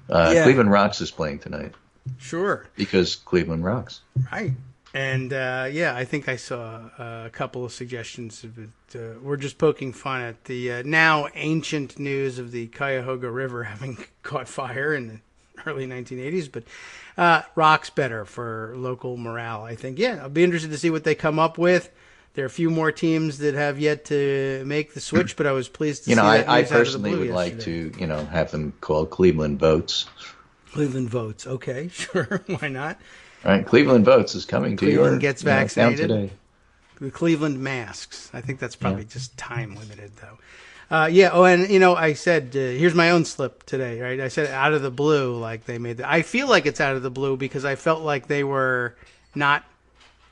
Cleveland Rocks is playing tonight. Sure. Because Cleveland rocks. Right. And, I think I saw a couple of suggestions of it. We're just poking fun at the now ancient news of the Cuyahoga River having caught fire in the early 1980s. But rocks better for local morale, I think. Yeah, I'll be interested to see what they come up with. There are a few more teams that have yet to make the switch, but I was pleased to see that I news out of the personally blue would yesterday. like to, have them called Cleveland Votes. Cleveland Votes. Okay, sure. Why not? All right, Cleveland Votes is coming to Cleveland gets vaccinated. Town today. The Cleveland masks. I think that's probably just time limited, though. I said, here's my own slip today, right? I said out of the blue, like they made I feel like it's out of the blue because I felt like they were not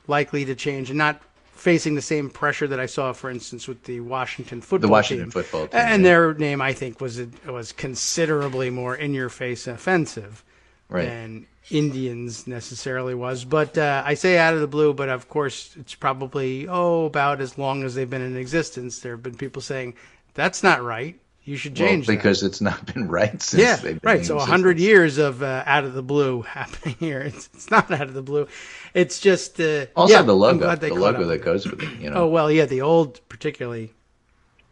likely to change and not facing the same pressure that I saw, for instance, with the Washington football team. And their name, I think, was considerably more in-your-face offensive than Indians necessarily was. But I say out of the blue, but of course it's probably, about as long as they've been in existence. There have been people saying, that's not right. You should change that. Because it's not been right since they've been in So existence. 100 years of out of the blue happening here. It's not out of the blue. It's just also the logo, that goes with it. Oh well, the old particularly.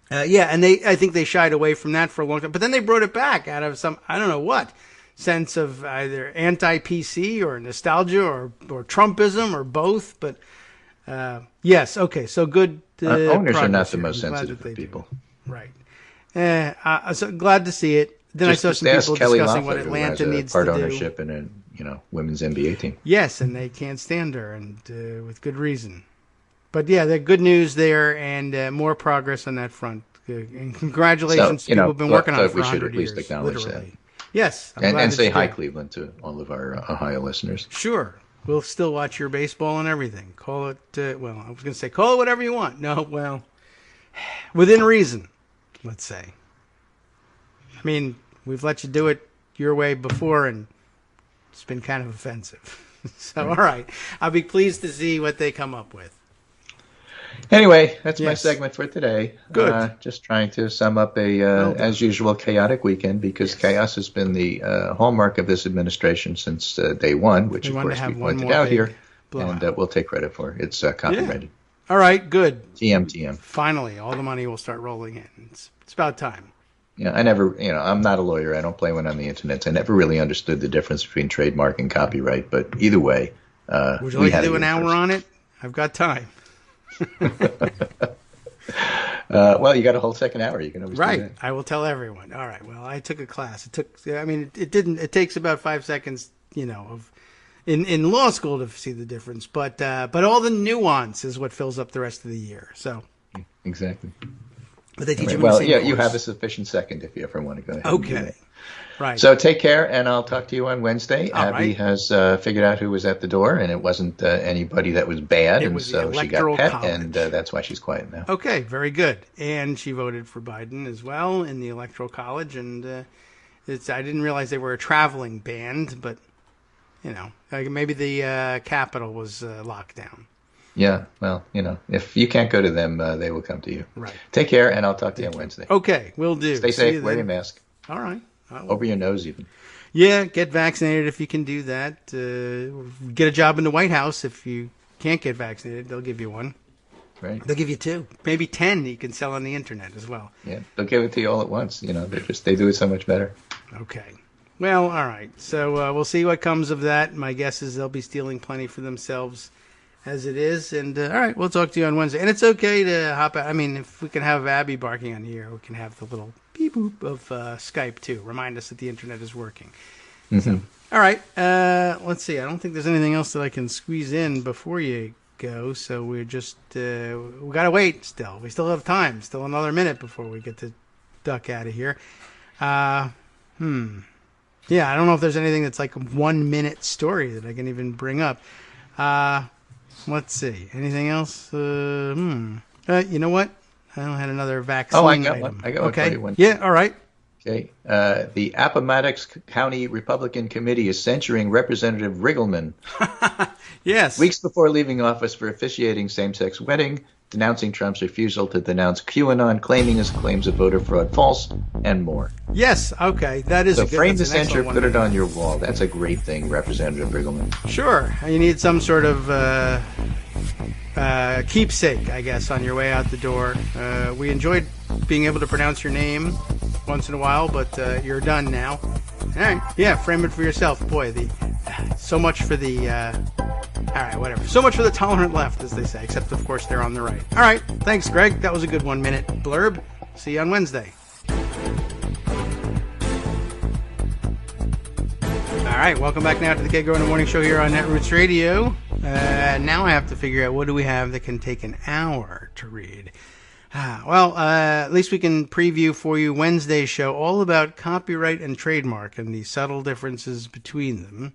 And I think they shied away from that for a long time. But then they brought it back out of some I don't know what sense of either anti-PC or nostalgia or Trumpism or both. But yes, okay, so good. Owners are not the most sensitive people, right? So glad to see it. Then I saw some people discussing what Atlanta needs to do. Part ownership in a women's NBA team. Yes, and they can't stand her, and with good reason. But the good news there, and more progress on that front. And congratulations to people who've been working on it for 100 years. We should at least acknowledge literally. that. Yes, and say hi, Cleveland, to all of our Ohio listeners. Sure. We'll still watch your baseball and everything. Call it, I was going to say, call it whatever you want. No, well, within reason, let's say. I mean, we've let you do it your way before, and it's been kind of offensive. So, all right. I'll be pleased to see what they come up with. Anyway, that's my segment for today. Good. Just trying to sum up as usual, chaotic weekend because chaos has been the hallmark of this administration since day one, which, of course, we pointed out here. And we'll take credit for it. It's copyrighted. All right, good. TM. Finally, all the money will start rolling in. It's about time. I never, I'm not a lawyer. I don't play one on the internet. I never really understood the difference between trademark and copyright. But either way, would you like to do an hour on it? I've got time. Well, you got a whole second hour. You can always do that. I will tell everyone. All right. Well, I took a class. It takes about 5 seconds, in law school to see the difference. But all the nuance is what fills up the rest of the year. So exactly. But they teach them Well, in the same course. You have a sufficient second if you ever want to go ahead. Okay. Right. So take care, and I'll talk to you on Wednesday. All Abby right. has figured out who was at the door, and it wasn't anybody that was bad, and so she got pet, college. And that's why she's quiet now. Okay, very good. And she voted for Biden as well in the Electoral College, and I didn't realize they were a traveling band, but, maybe the Capitol was locked down. Yeah, well, if you can't go to them, they will come to you. Right. Take care, and I'll talk to you on Wednesday. Okay, will do. Stay safe, wear your mask. All right. Over your nose, even. Yeah, get vaccinated if you can do that. Get a job in the White House if you can't get vaccinated. They'll give you one. Right. They'll give you 2, maybe 10 you can sell on the internet as well. Yeah, they'll give it to you all at once. They do it so much better. Okay. Well, all right. So we'll see what comes of that. My guess is they'll be stealing plenty for themselves as it is. And all right, we'll talk to you on Wednesday. And it's okay to hop out. I mean, if we can have Abby barking on here, we can have the little beep boop of Skype too. Remind us that the internet is working. Mm-hmm. So, all right. Let's see. I don't think there's anything else that I can squeeze in before you go. So we're just we gotta wait. Still, we still have time. Still another minute before we get to duck out of here. Yeah, I don't know if there's anything that's like a 1 minute story that I can even bring up. Let's see. Anything else? You know what? I had another vaccine. Oh, I got item. one. I got okay. one. Yeah, all right. Okay. The Appomattox County Republican Committee is censuring Representative Riggleman. Yes. Weeks before leaving office for officiating same-sex wedding, denouncing Trump's refusal to denounce QAnon, claiming his claims of voter fraud false, and more. Yes. Okay. That is so a good, frame the censure, put it on your wall. That's a great thing, Representative Riggleman. Sure. You need some sort of keepsake, I guess, on your way out the door. We enjoyed being able to pronounce your name once in a while, but you're done now. All right. Yeah, frame it for yourself. Boy, so much for the... all right, whatever. So much for the tolerant left, as they say, except, of course, they're on the right. All right. Thanks, Greg. That was a good 1 minute blurb. See you on Wednesday. All right, welcome back now to the Kagro in the Morning Show here on Netroots Radio. Now I have to figure out what do we have that can take an hour to read. At least we can preview for you Wednesday's show all about copyright and trademark and the subtle differences between them.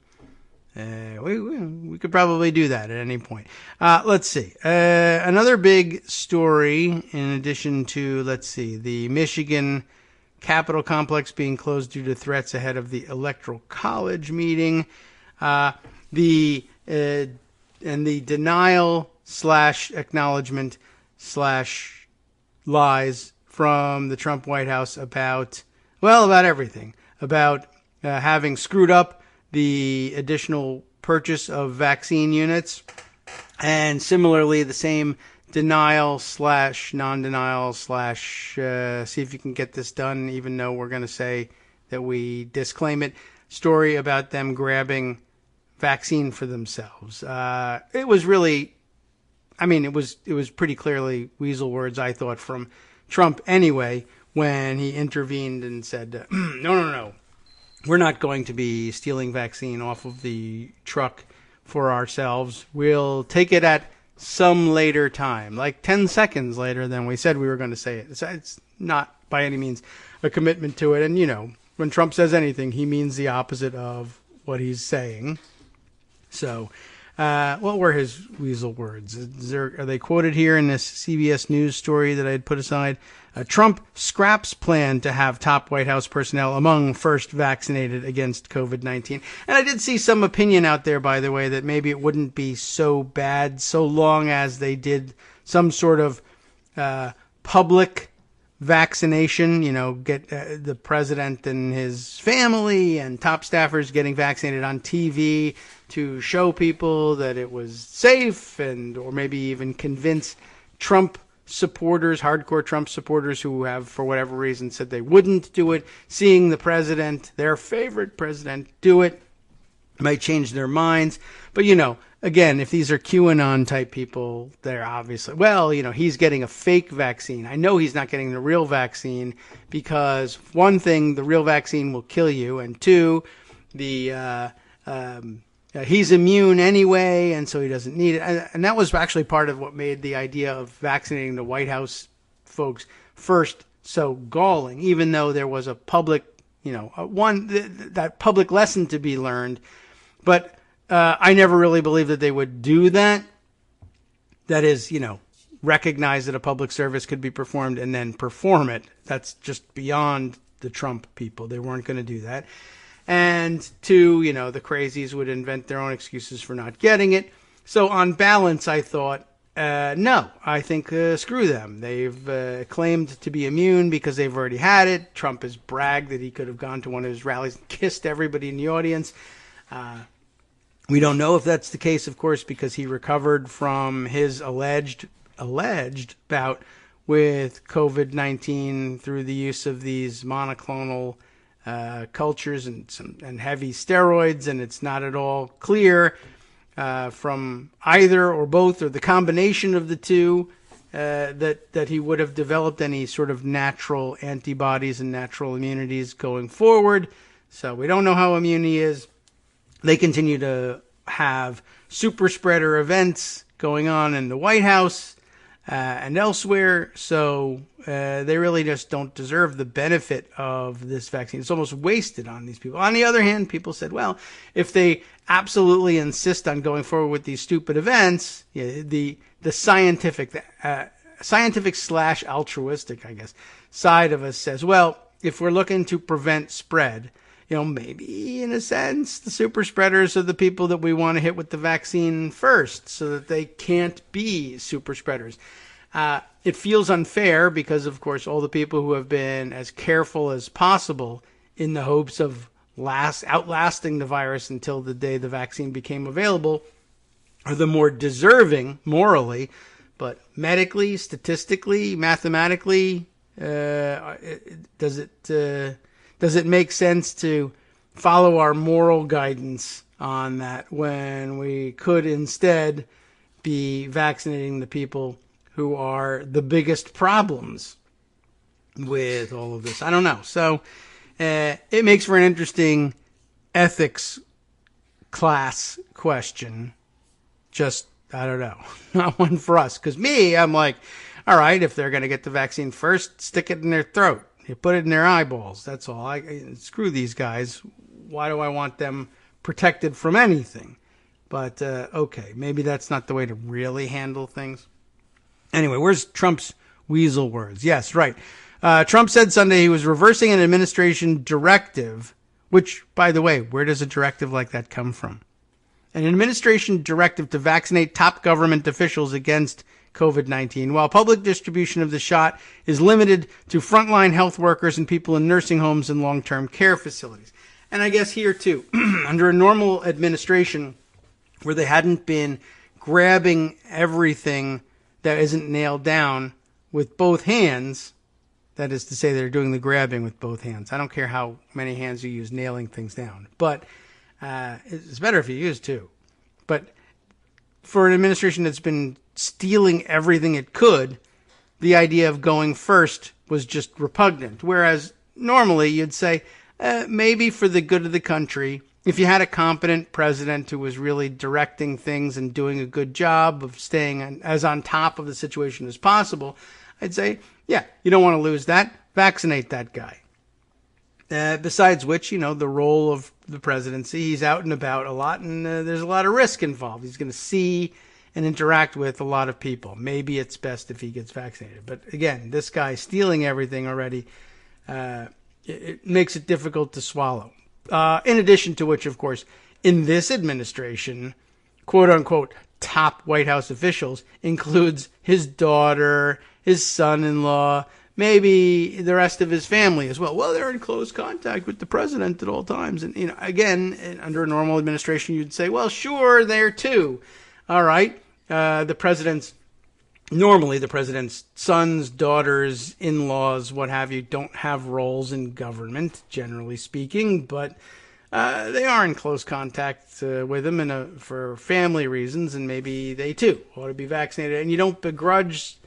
We could probably do that at any point. Let's see. Another big story in addition to, the Michigan Capitol complex being closed due to threats ahead of the Electoral College meeting. The denial / acknowledgement / lies from the Trump White House about everything. About having screwed up the additional purchase of vaccine units, and similarly the same denial / non-denial / see if you can get this done, even though we're going to say that we disclaim it, story about them grabbing vaccine for themselves. It was really, it was pretty clearly weasel words, I thought, from Trump anyway, when he intervened and said, no. We're not going to be stealing vaccine off of the truck for ourselves. We'll take it at some later time, like 10 seconds later than we said we were going to say it. It's not by any means a commitment to it. And, when Trump says anything, he means the opposite of what he's saying. So, what were his weasel words? Are they quoted here in this CBS News story that I had put aside? Trump scraps plan to have top White House personnel among first vaccinated against COVID-19. And I did see some opinion out there, by the way, that maybe it wouldn't be so bad so long as they did some sort of public vaccination, get the president and his family and top staffers getting vaccinated on TV to show people that it was safe, or maybe even convince Trump supporters, hardcore Trump supporters who have, for whatever reason, said they wouldn't do it, seeing the president, their favorite president, do it, might change their minds. But, again, if these are QAnon type people, they're obviously, he's getting a fake vaccine. I know he's not getting the real vaccine because, one thing, the real vaccine will kill you, and two, he's immune anyway, and so he doesn't need it. And that was actually part of what made the idea of vaccinating the White House folks first so galling, even though there was a public, that public lesson to be learned. But I never really believed that they would do that. That is, recognize that a public service could be performed and then perform it. That's just beyond the Trump people. They weren't going to do that. And two, the crazies would invent their own excuses for not getting it. So on balance, I thought, no, I think screw them. They've claimed to be immune because they've already had it. Trump has bragged that he could have gone to one of his rallies and kissed everybody in the audience. We don't know if that's the case, of course, because he recovered from his alleged bout with COVID-19 through the use of these monoclonal cultures and heavy steroids, and it's not at all clear from either or both or the combination of the two that he would have developed any sort of natural antibodies and natural immunities going forward. So we don't know how immune he is. They continue to have super spreader events going on in the White House and elsewhere. So they really just don't deserve the benefit of this vaccine. It's almost wasted on these people. On the other hand, people said, well, if they absolutely insist on going forward with these stupid events, the scientific slash altruistic, I guess, side of us says, well, if we're looking to prevent spread, maybe in a sense, the super spreaders are the people that we want to hit with the vaccine first so that they can't be super spreaders. It feels unfair because, of course, all the people who have been as careful as possible in the hopes of outlasting the virus until the day the vaccine became available are the more deserving morally, but medically, statistically, mathematically, does it make sense to follow our moral guidance on that when we could instead be vaccinating the people who are the biggest problems with all of this? I don't know. So it makes for an interesting ethics class question. Just, I don't know, not one for us. Because I'm like, all right, if they're going to get the vaccine first, stick it in their throat. You put it in their eyeballs. That's all. Screw these guys. Why do I want them protected from anything? But, okay, maybe that's not the way to really handle things. Anyway, where's Trump's weasel words? Yes, right. Trump said Sunday he was reversing an administration directive, which, by the way, where does a directive like that come from? An administration directive to vaccinate top government officials against COVID-19, while public distribution of the shot is limited to frontline health workers and people in nursing homes and long-term care facilities. And I guess here, too, under a normal administration where they hadn't been grabbing everything that isn't nailed down with both hands, that is to say they're doing the grabbing with both hands. I don't care how many hands you use nailing things down, but it's better if you use two. But for an administration that's been stealing everything it could, the idea of going first was just repugnant. Whereas normally you'd say, maybe for the good of the country, if you had a competent president who was really directing things and doing a good job of staying as on top of the situation as possible, I'd say, yeah, you don't want to lose that. Vaccinate that guy. Besides which, the role of the presidency, he's out and about a lot, and there's a lot of risk involved. He's going to see and interact with a lot of people. Maybe it's best if he gets vaccinated. But again, this guy stealing everything already, it makes it difficult to swallow. In addition to which, of course, in this administration, quote unquote, top White House officials includes his daughter, his son-in-law, maybe the rest of his family as well. Well, they're in close contact with the president at all times. And, again, under a normal administration, you'd say, well, sure, there too. All right. Normally the president's sons, daughters, in-laws, what have you, don't have roles in government, generally speaking, but they are in close contact with him for family reasons, and maybe they too ought to be vaccinated. And you don't begrudge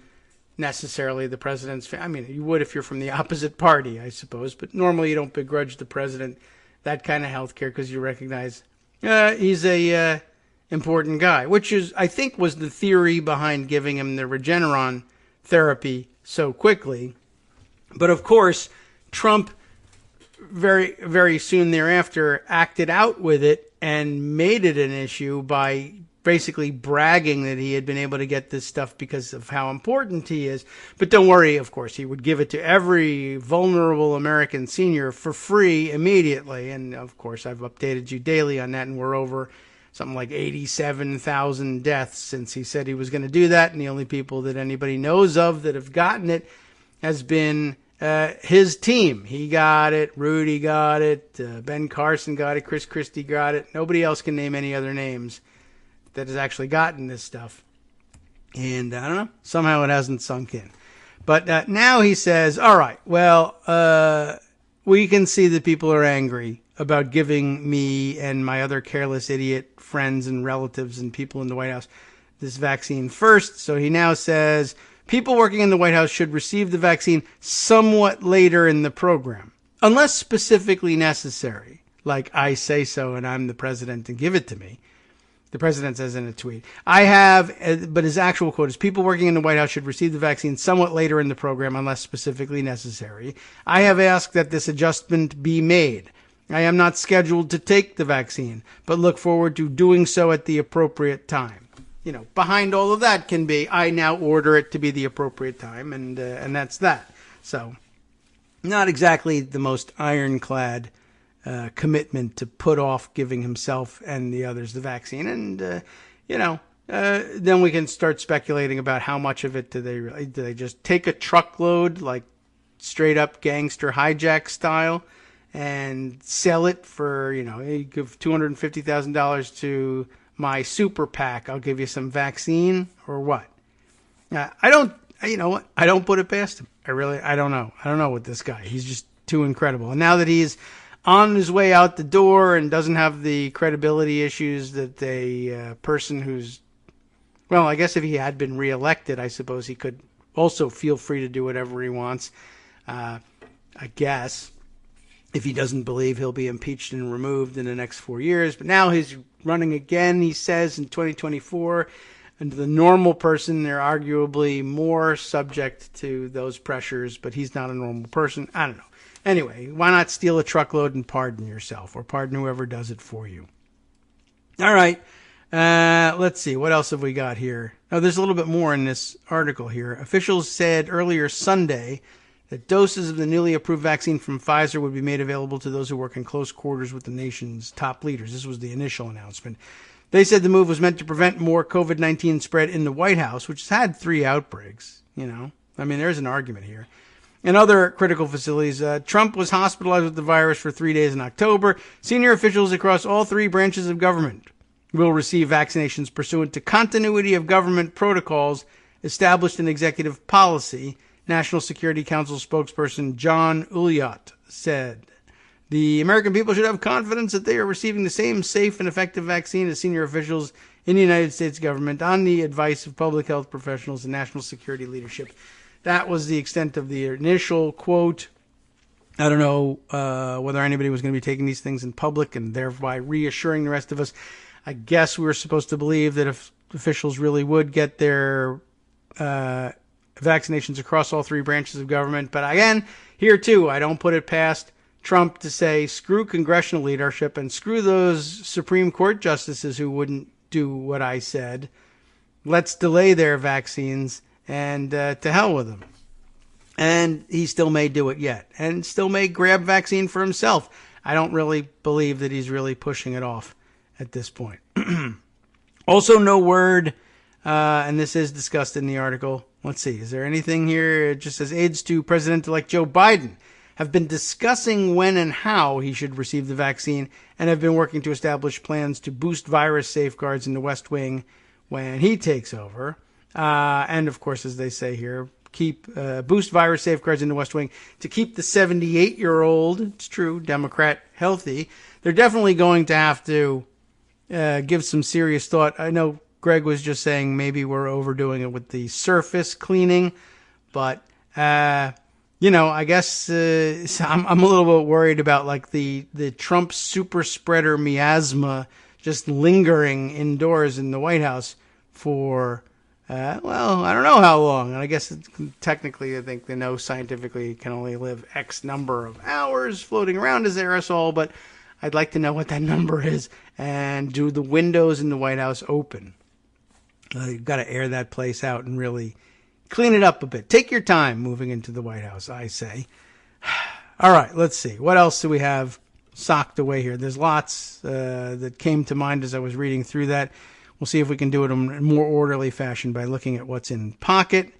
necessarily the president's you would if you're from the opposite party, I suppose, but normally you don't begrudge the president that kind of health care because you recognize he's a important guy, which I think was the theory behind giving him the Regeneron therapy so quickly. But of course, Trump very, very soon thereafter acted out with it and made it an issue by basically bragging that he had been able to get this stuff because of how important he is. But don't worry, of course, he would give it to every vulnerable American senior for free immediately. And of course, I've updated you daily on that, and we're over something like 87,000 deaths since he said he was going to do that. And the only people that anybody knows of that have gotten it has been his team. He got it. Rudy got it. Ben Carson got it. Chris Christie got it. Nobody else can name any other names that has actually gotten this stuff. And I don't know. Somehow it hasn't sunk in. But now he says, all right, well, we can see that people are angry about giving me and my other careless idiot friends and relatives and people in the White House this vaccine first. So he now says people working in the White House should receive the vaccine somewhat later in the program, unless specifically necessary, like I say so and I'm the president and give it to me. The president says in a tweet, but his actual quote is, people working in the White House should receive the vaccine somewhat later in the program unless specifically necessary. I have asked that this adjustment be made. I am not scheduled to take the vaccine, but look forward to doing so at the appropriate time. You know, behind all of that can be, I now order it to be the appropriate time, and that's that. So, not exactly the most ironclad commitment to put off giving himself and the others the vaccine. And, then we can start speculating about how much of it do they just take a truckload, like straight up gangster hijack style, and sell it for, you give $250,000 to my super PAC, I'll give you some vaccine, or what? I don't put it past him. I don't know. I don't know with this guy. He's just too incredible. And now that he's on his way out the door and doesn't have the credibility issues that a person who's, well, I guess if he had been reelected, I suppose he could also feel free to do whatever he wants. I guess if he doesn't believe he'll be impeached and removed in the next 4 years. But now he's running again, he says, in 2024. And the normal person, they're arguably more subject to those pressures, but he's not a normal person. I don't know. Anyway, why not steal a truckload and pardon yourself, or pardon whoever does it for you? All right. Let's see. What else have we got here? Oh, there's a little bit more in this article here. Officials said earlier Sunday that doses of the newly approved vaccine from Pfizer would be made available to those who work in close quarters with the nation's top leaders. This was the initial announcement. They said the move was meant to prevent more COVID-19 spread in the White House, which has had 3 outbreaks. There's an argument here. And other critical facilities. Trump was hospitalized with the virus for 3 days in October. Senior officials across all 3 branches of government will receive vaccinations pursuant to continuity of government protocols established in executive policy, National Security Council spokesperson John Ulyott said. The American people should have confidence that they are receiving the same safe and effective vaccine as senior officials in the United States government on the advice of public health professionals and national security leadership. That was the extent of the initial quote. I don't know whether anybody was going to be taking these things in public and thereby reassuring the rest of us. I guess we were supposed to believe that if officials really would get their vaccinations across all 3 branches of government. But again, here too, I don't put it past Trump to say, screw congressional leadership and screw those Supreme Court justices who wouldn't do what I said. Let's delay their vaccines. And to hell with him. And he still may do it yet. And still may grab vaccine for himself. I don't really believe that he's really pushing it off at this point. Also, no word, and this is discussed in the article. Let's see, is there anything here? It just says aides to President-elect Joe Biden have been discussing when and how he should receive the vaccine and have been working to establish plans to boost virus safeguards in the West Wing when he takes over. And of course, as they say here, boost virus safeguards in the West Wing to keep the 78-year-old, it's true, Democrat healthy. They're definitely going to have to give some serious thought. I know Greg was just saying maybe we're overdoing it with the surface cleaning, but I guess I'm a little bit worried about like the Trump super spreader miasma just lingering indoors in the White House for well, I don't know how long. And I guess technically, I think they know scientifically it can only live X number of hours floating around as aerosol, but I'd like to know what that number is. And do the windows in the White House open? You've got to air that place out and really clean it up a bit. Take your time moving into the White House, I say. All right, let's see. What else do we have socked away here? There's lots that came to mind as I was reading through that. We'll see if we can do it in a more orderly fashion by looking at what's in pocket.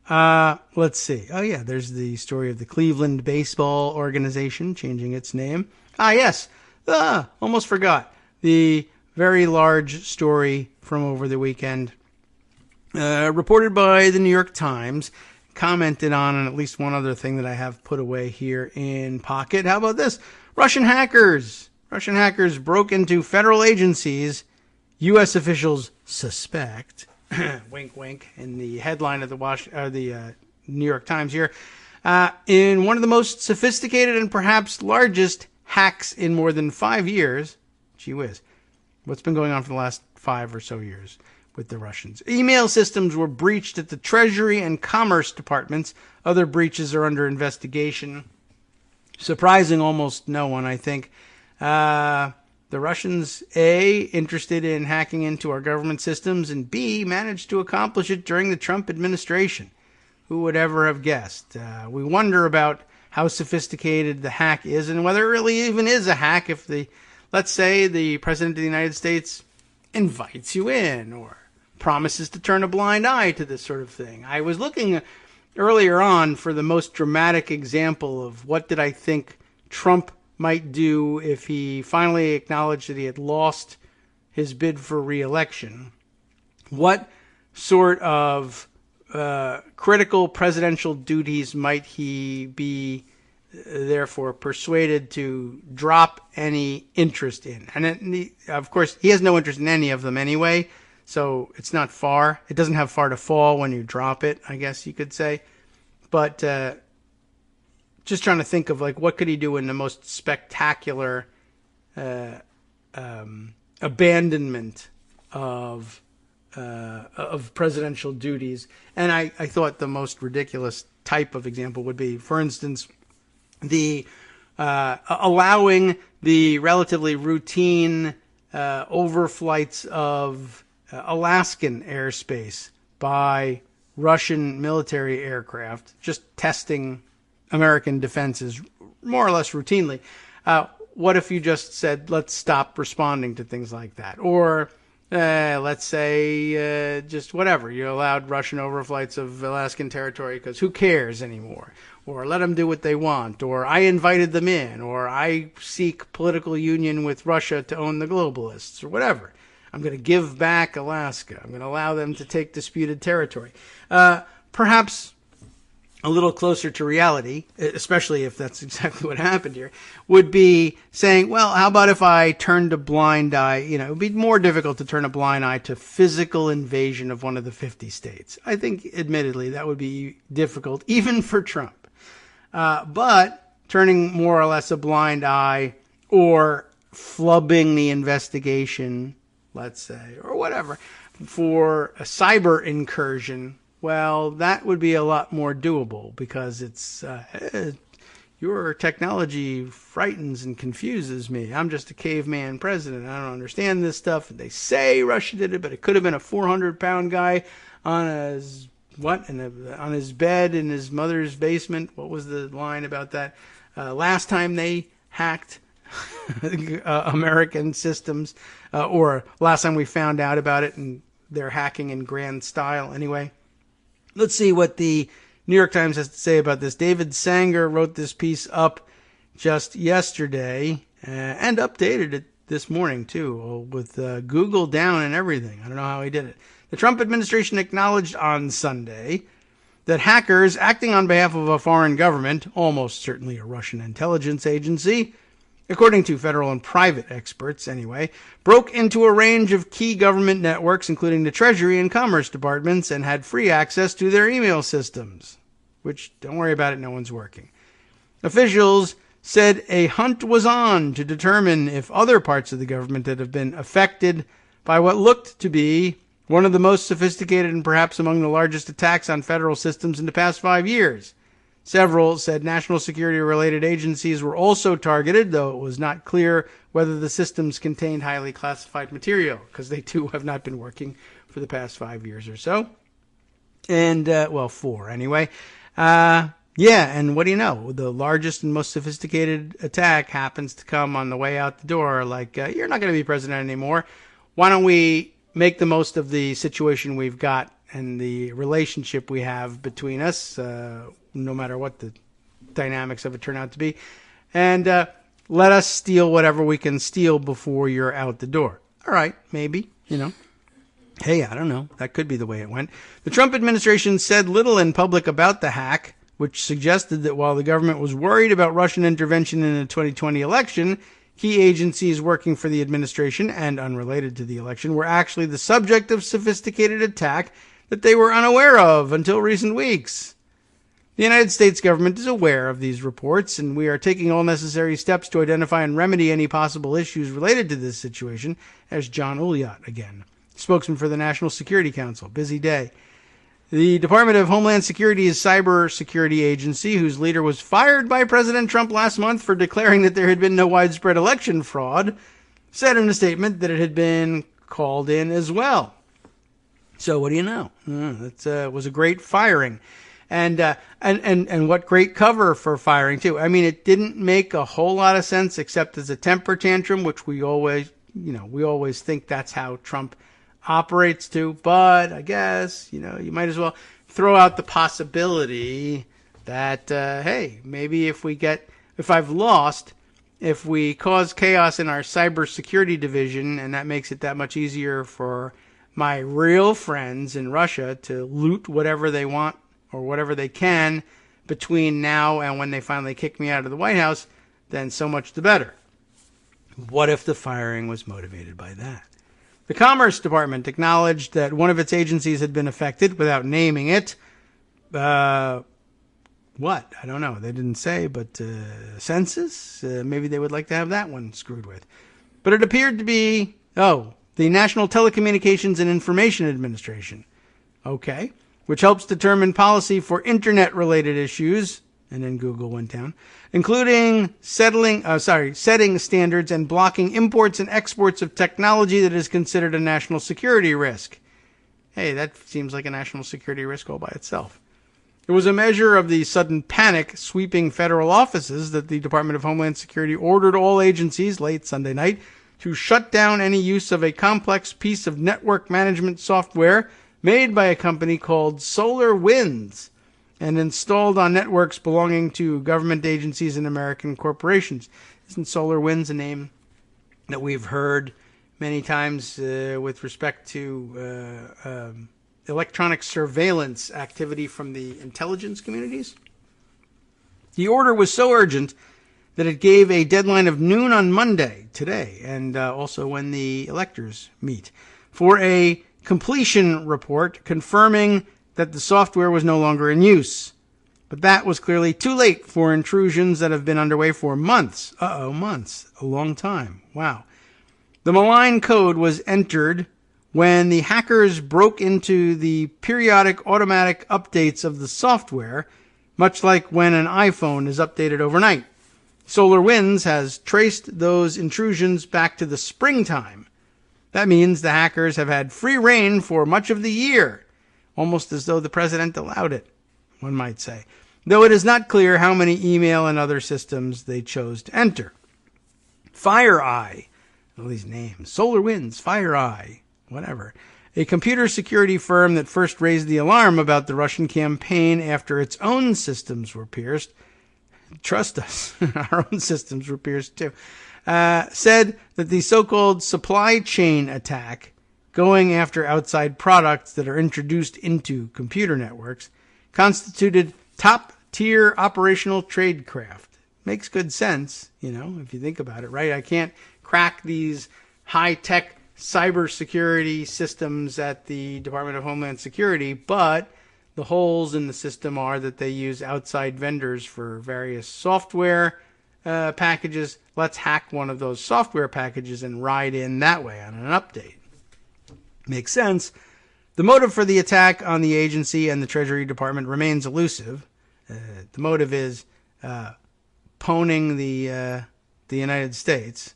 Let's see. Oh, yeah, there's the story of the Cleveland Baseball Organization changing its name. Ah, yes. Almost forgot. The very large story from over the weekend, reported by the New York Times, commented on at least one other thing that I have put away here in pocket. How about this? Russian hackers broke into federal agencies. U.S. officials suspect, wink, wink, in the headline of the New York Times here, in one of the most sophisticated and perhaps largest hacks in more than 5 years. Gee whiz. What's been going on for the last 5 or so years with the Russians? Email systems were breached at the Treasury and Commerce departments. Other breaches are under investigation. Surprising almost no one, I think. The Russians, A, interested in hacking into our government systems, and B, managed to accomplish it during the Trump administration. Who would ever have guessed? We wonder about how sophisticated the hack is and whether it really even is a hack if let's say the President of the United States invites you in or promises to turn a blind eye to this sort of thing. I was looking earlier on for the most dramatic example of what did I think Trump might do if he finally acknowledged that he had lost his bid for re-election. What sort of critical presidential duties might he be therefore persuaded to drop any interest in? And of course, he has no interest in any of them anyway, so it's not far. It doesn't have far to fall when you drop it, I guess you could say. But just trying to think of what could he do in the most spectacular abandonment of presidential duties. And I thought the most ridiculous type of example would be, for instance, the allowing the relatively routine overflights of Alaskan airspace by Russian military aircraft, just testing American defenses more or less routinely. What if you just said, let's stop responding to things like that? Or let's say just whatever. You allowed Russian overflights of Alaskan territory because who cares anymore? Or let them do what they want. Or I invited them in. Or I seek political union with Russia to own the globalists. Or whatever. I'm going to give back Alaska. I'm going to allow them to take disputed territory. Perhaps a little closer to reality, especially if that's exactly what happened here, would be saying, well, how about if I turned a blind eye? It would be more difficult to turn a blind eye to physical invasion of one of the 50 states. I think, admittedly, that would be difficult, even for Trump. But turning more or less a blind eye or flubbing the investigation, let's say, or whatever, for a cyber incursion, well, that would be a lot more doable because it's your technology frightens and confuses me. I'm just a caveman president. I don't understand this stuff. They say Russia did it, but it could have been a 400-pound guy on on his bed in his mother's basement. What was the line about that? Last time they hacked American systems, or last time we found out about it, and they're hacking in grand style anyway. Let's see what the New York Times has to say about this. David Sanger wrote this piece up just yesterday and updated it this morning, too, with Google down and everything. I don't know how he did it. The Trump administration acknowledged on Sunday that hackers acting on behalf of a foreign government, almost certainly a Russian intelligence agency, according to federal and private experts anyway, broke into a range of key government networks, including the Treasury and Commerce departments, and had free access to their email systems. Which, don't worry about it, no one's working. Officials said a hunt was on to determine if other parts of the government that have been affected by what looked to be one of the most sophisticated and perhaps among the largest attacks on federal systems in the past 5 years. Several said national security-related agencies were also targeted, though it was not clear whether the systems contained highly classified material, because they too have not been working for the past 5 years or so. And, 4 anyway. And what do you know? The largest and most sophisticated attack happens to come on the way out the door, like, you're not going to be president anymore. Why don't we make the most of the situation we've got and the relationship we have between us, no matter what the dynamics of it turn out to be, and let us steal whatever we can steal before you're out the door. All right, maybe, Hey, I don't know. That could be the way it went. The Trump administration said little in public about the hack, which suggested that while the government was worried about Russian intervention in the 2020 election, key agencies working for the administration and unrelated to the election were actually the subject of sophisticated attack that they were unaware of until recent weeks. The United States government is aware of these reports, and we are taking all necessary steps to identify and remedy any possible issues related to this situation, as John Ulyat again, spokesman for the National Security Council. Busy day. The Department of Homeland Security's cybersecurity agency, whose leader was fired by President Trump last month for declaring that there had been no widespread election fraud, said in a statement that it had been called in as well. So what do you know? That was a great firing. And what great cover for firing, too. I mean, it didn't make a whole lot of sense except as a temper tantrum, which we always think that's how Trump operates too. But I guess, you might as well throw out the possibility that, hey, maybe if I've lost, if we cause chaos in our cybersecurity division, and that makes it that much easier for my real friends in Russia to loot whatever they want or whatever they can between now and when they finally kick me out of the White House, then so much the better. What if the firing was motivated by that? The Commerce Department acknowledged that one of its agencies had been affected without naming it. What? I don't know. They didn't say, but census? Maybe they would like to have that one screwed with. But it appeared to be, the National Telecommunications and Information Administration. Okay. Which helps determine policy for internet-related issues, and then Google went down, including setting standards and blocking imports and exports of technology that is considered a national security risk. Hey, that seems like a national security risk all by itself. It was a measure of the sudden panic sweeping federal offices that the Department of Homeland Security ordered all agencies late Sunday night to shut down any use of a complex piece of network management software made by a company called SolarWinds and installed on networks belonging to government agencies and American corporations. Isn't SolarWinds a name that we've heard many times with respect to electronic surveillance activity from the intelligence communities? The order was so urgent that it gave a deadline of noon on Monday, today, and also when the electors meet, for a completion report confirming that the software was no longer in use. But that was clearly too late for intrusions that have been underway for months. Months. A long time. Wow. The malign code was entered when the hackers broke into the periodic automatic updates of the software, much like when an iPhone is updated overnight. SolarWinds has traced those intrusions back to the springtime. That means the hackers have had free rein for much of the year, almost as though the president allowed it, one might say, though it is not clear how many email and other systems they chose to enter. FireEye, all these names, SolarWinds, FireEye, whatever, a computer security firm that first raised the alarm about the Russian campaign after its own systems were pierced. Trust us, our own systems were pierced too. Said that the so-called supply chain attack, going after outside products that are introduced into computer networks, constituted top-tier operational tradecraft. Makes good sense, if you think about it, right? I can't crack these high-tech cybersecurity systems at the Department of Homeland Security, but the holes in the system are that they use outside vendors for various software packages. Let's hack one of those software packages and ride in that way on an update. Makes sense. The motive for the attack on the agency and the Treasury Department remains elusive. The motive is pwning the United States.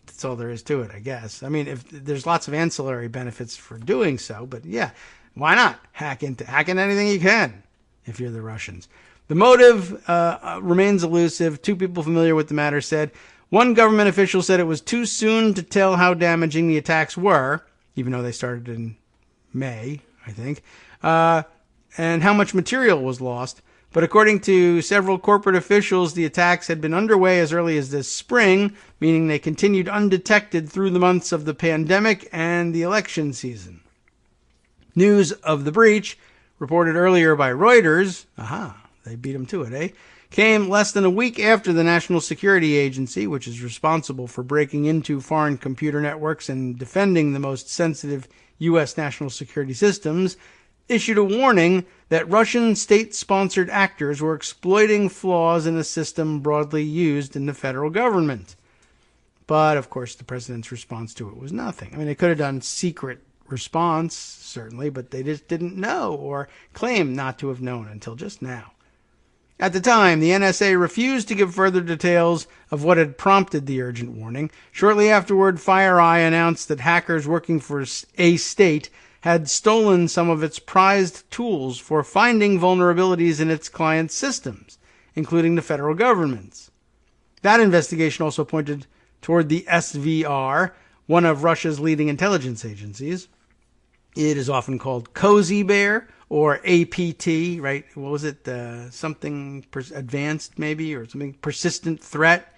That's all there is to it, I guess. I mean, if there's lots of ancillary benefits for doing so, but yeah, why not hack into anything you can if you're the Russians? The motive remains elusive. Two people familiar with the matter said one government official said it was too soon to tell how damaging the attacks were, even though they started in May, I think, and how much material was lost. But according to several corporate officials, the attacks had been underway as early as this spring, meaning they continued undetected through the months of the pandemic and the election season. News of the breach, reported earlier by Reuters, they beat them to it, eh? Came less than a week after the National Security Agency, which is responsible for breaking into foreign computer networks and defending the most sensitive U.S. national security systems, issued a warning that Russian state-sponsored actors were exploiting flaws in a system broadly used in the federal government. But, of course, the president's response to it was nothing. I mean, they could have done secret response, certainly, but they just didn't know or claim not to have known until just now. At the time, the NSA refused to give further details of what had prompted the urgent warning. Shortly afterward, FireEye announced that hackers working for a state had stolen some of its prized tools for finding vulnerabilities in its clients' systems, including the federal government's. That investigation also pointed toward the SVR, one of Russia's leading intelligence agencies. It is often called Cozy Bear or APT, right? What was it? Something advanced maybe, or something persistent threat.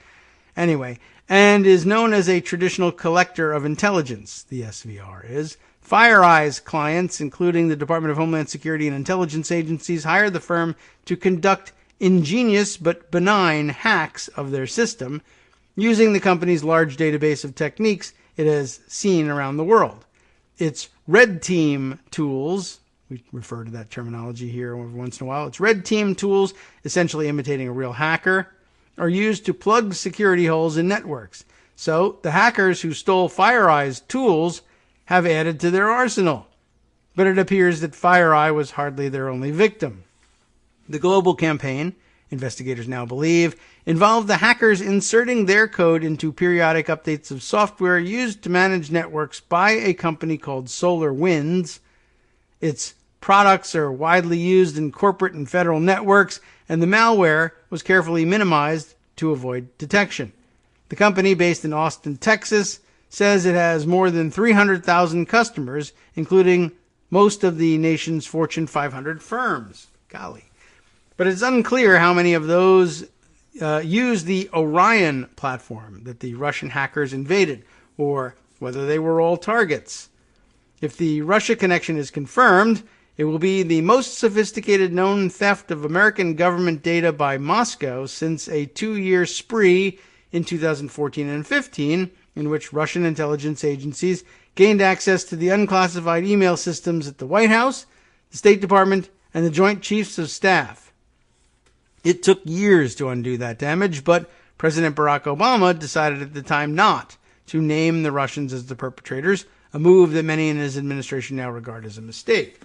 Anyway, and is known as a traditional collector of intelligence, the SVR is. FireEye's clients, including the Department of Homeland Security and intelligence agencies, hired the firm to conduct ingenious but benign hacks of their system, using the company's large database of techniques it has seen around the world. Its red team tools, we refer to that terminology here every once in a while, its red team tools, essentially imitating a real hacker, are used to plug security holes in networks. So the hackers who stole FireEye's tools have added to their arsenal. But it appears that FireEye was hardly their only victim. The global campaign, investigators now believe, involved the hackers inserting their code into periodic updates of software used to manage networks by a company called SolarWinds. Its products are widely used in corporate and federal networks, and the malware was carefully minimized to avoid detection. The company, based in Austin, Texas, says it has more than 300,000 customers, including most of the nation's Fortune 500 firms. Golly. But it's unclear how many of those use the Orion platform that the Russian hackers invaded, or whether they were all targets. If the Russia connection is confirmed, it will be the most sophisticated known theft of American government data by Moscow since a 2-year spree in 2014 and 15, in which Russian intelligence agencies gained access to the unclassified email systems at the White House, the State Department, and the Joint Chiefs of Staff. It took years to undo that damage, but President Barack Obama decided at the time not to name the Russians as the perpetrators, a move that many in his administration now regard as a mistake.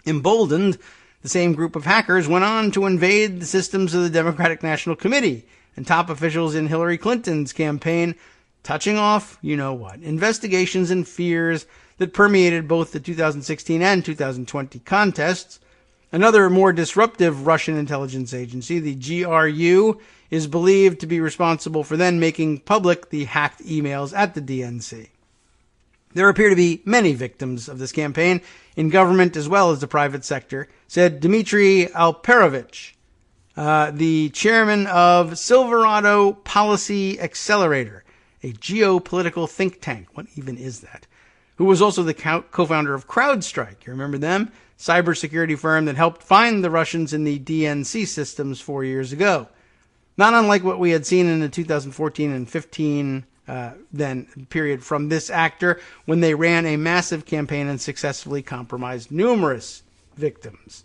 Emboldened, the same group of hackers went on to invade the systems of the Democratic National Committee and top officials in Hillary Clinton's campaign, touching off, you know what, investigations and fears that permeated both the 2016 and 2020 contests. Another more disruptive Russian intelligence agency, the GRU, is believed to be responsible for then making public the hacked emails at the DNC. There appear to be many victims of this campaign in government as well as the private sector, said Dmitry Alperovich, the chairman of Silverado Policy Accelerator, a geopolitical think tank. What even is that? Who was also the co-founder of CrowdStrike. You remember them? Cybersecurity firm that helped find the Russians in the DNC systems 4 years ago. Not unlike what we had seen in the 2014 and 15 then period from this actor when they ran a massive campaign and successfully compromised numerous victims.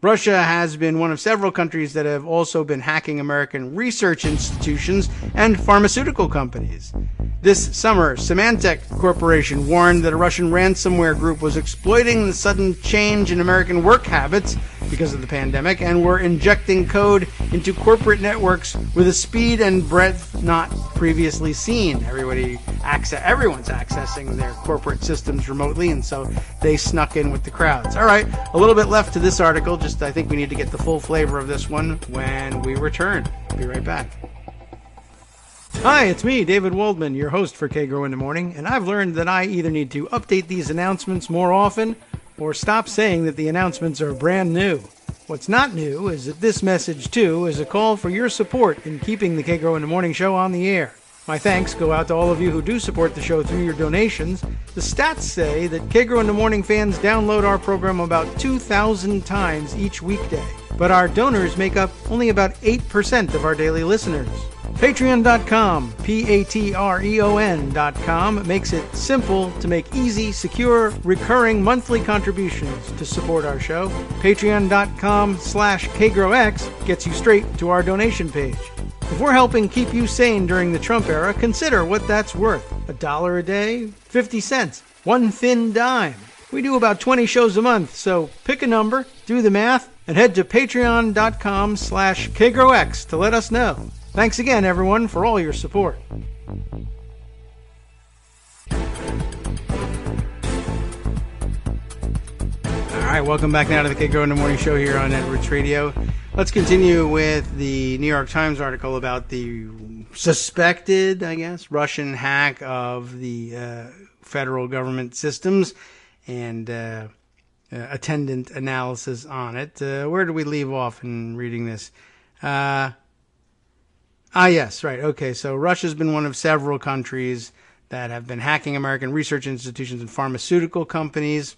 Russia has been one of several countries that have also been hacking American research institutions and pharmaceutical companies. This summer, Symantec Corporation warned that a Russian ransomware group was exploiting the sudden change in American work habits because of the pandemic and were injecting code into corporate networks with a speed and breadth not previously seen. Everyone's accessing their corporate systems remotely, and so they snuck in with the crowds. All right, a little bit left to this article. I think we need to get the full flavor of this one when we return. Be right back. Hi, it's me, David Waldman, your host for Kagro in the Morning, and I've learned that I either need to update these announcements more often or stop saying that the announcements are brand new. What's not new is that this message, too, is a call for your support in keeping the Kagro in the Morning show on the air. My thanks go out to all of you who do support the show through your donations. The stats say that Kagro in the Morning fans download our program about 2,000 times each weekday, but our donors make up only about 8% of our daily listeners. Patreon.com, Patreon.com, makes it simple to make easy, secure, recurring monthly contributions to support our show. Patreon.com/KagroX gets you straight to our donation page. If we're helping keep you sane during the Trump era, consider what that's worth. $1 a day? 50 cents? One thin dime? We do about 20 shows a month, so pick a number, do the math, and head to patreon.com/KagroX to let us know. Thanks again, everyone, for all your support. All right, welcome back now to the Kagro in the Morning show here on Edwards Radio. Let's continue with the New York Times article about the suspected, Russian hack of the federal government systems and attendant analysis on it. Where do we leave off in reading this? Yes, right. Okay, so Russia's been one of several countries that have been hacking American research institutions and pharmaceutical companies.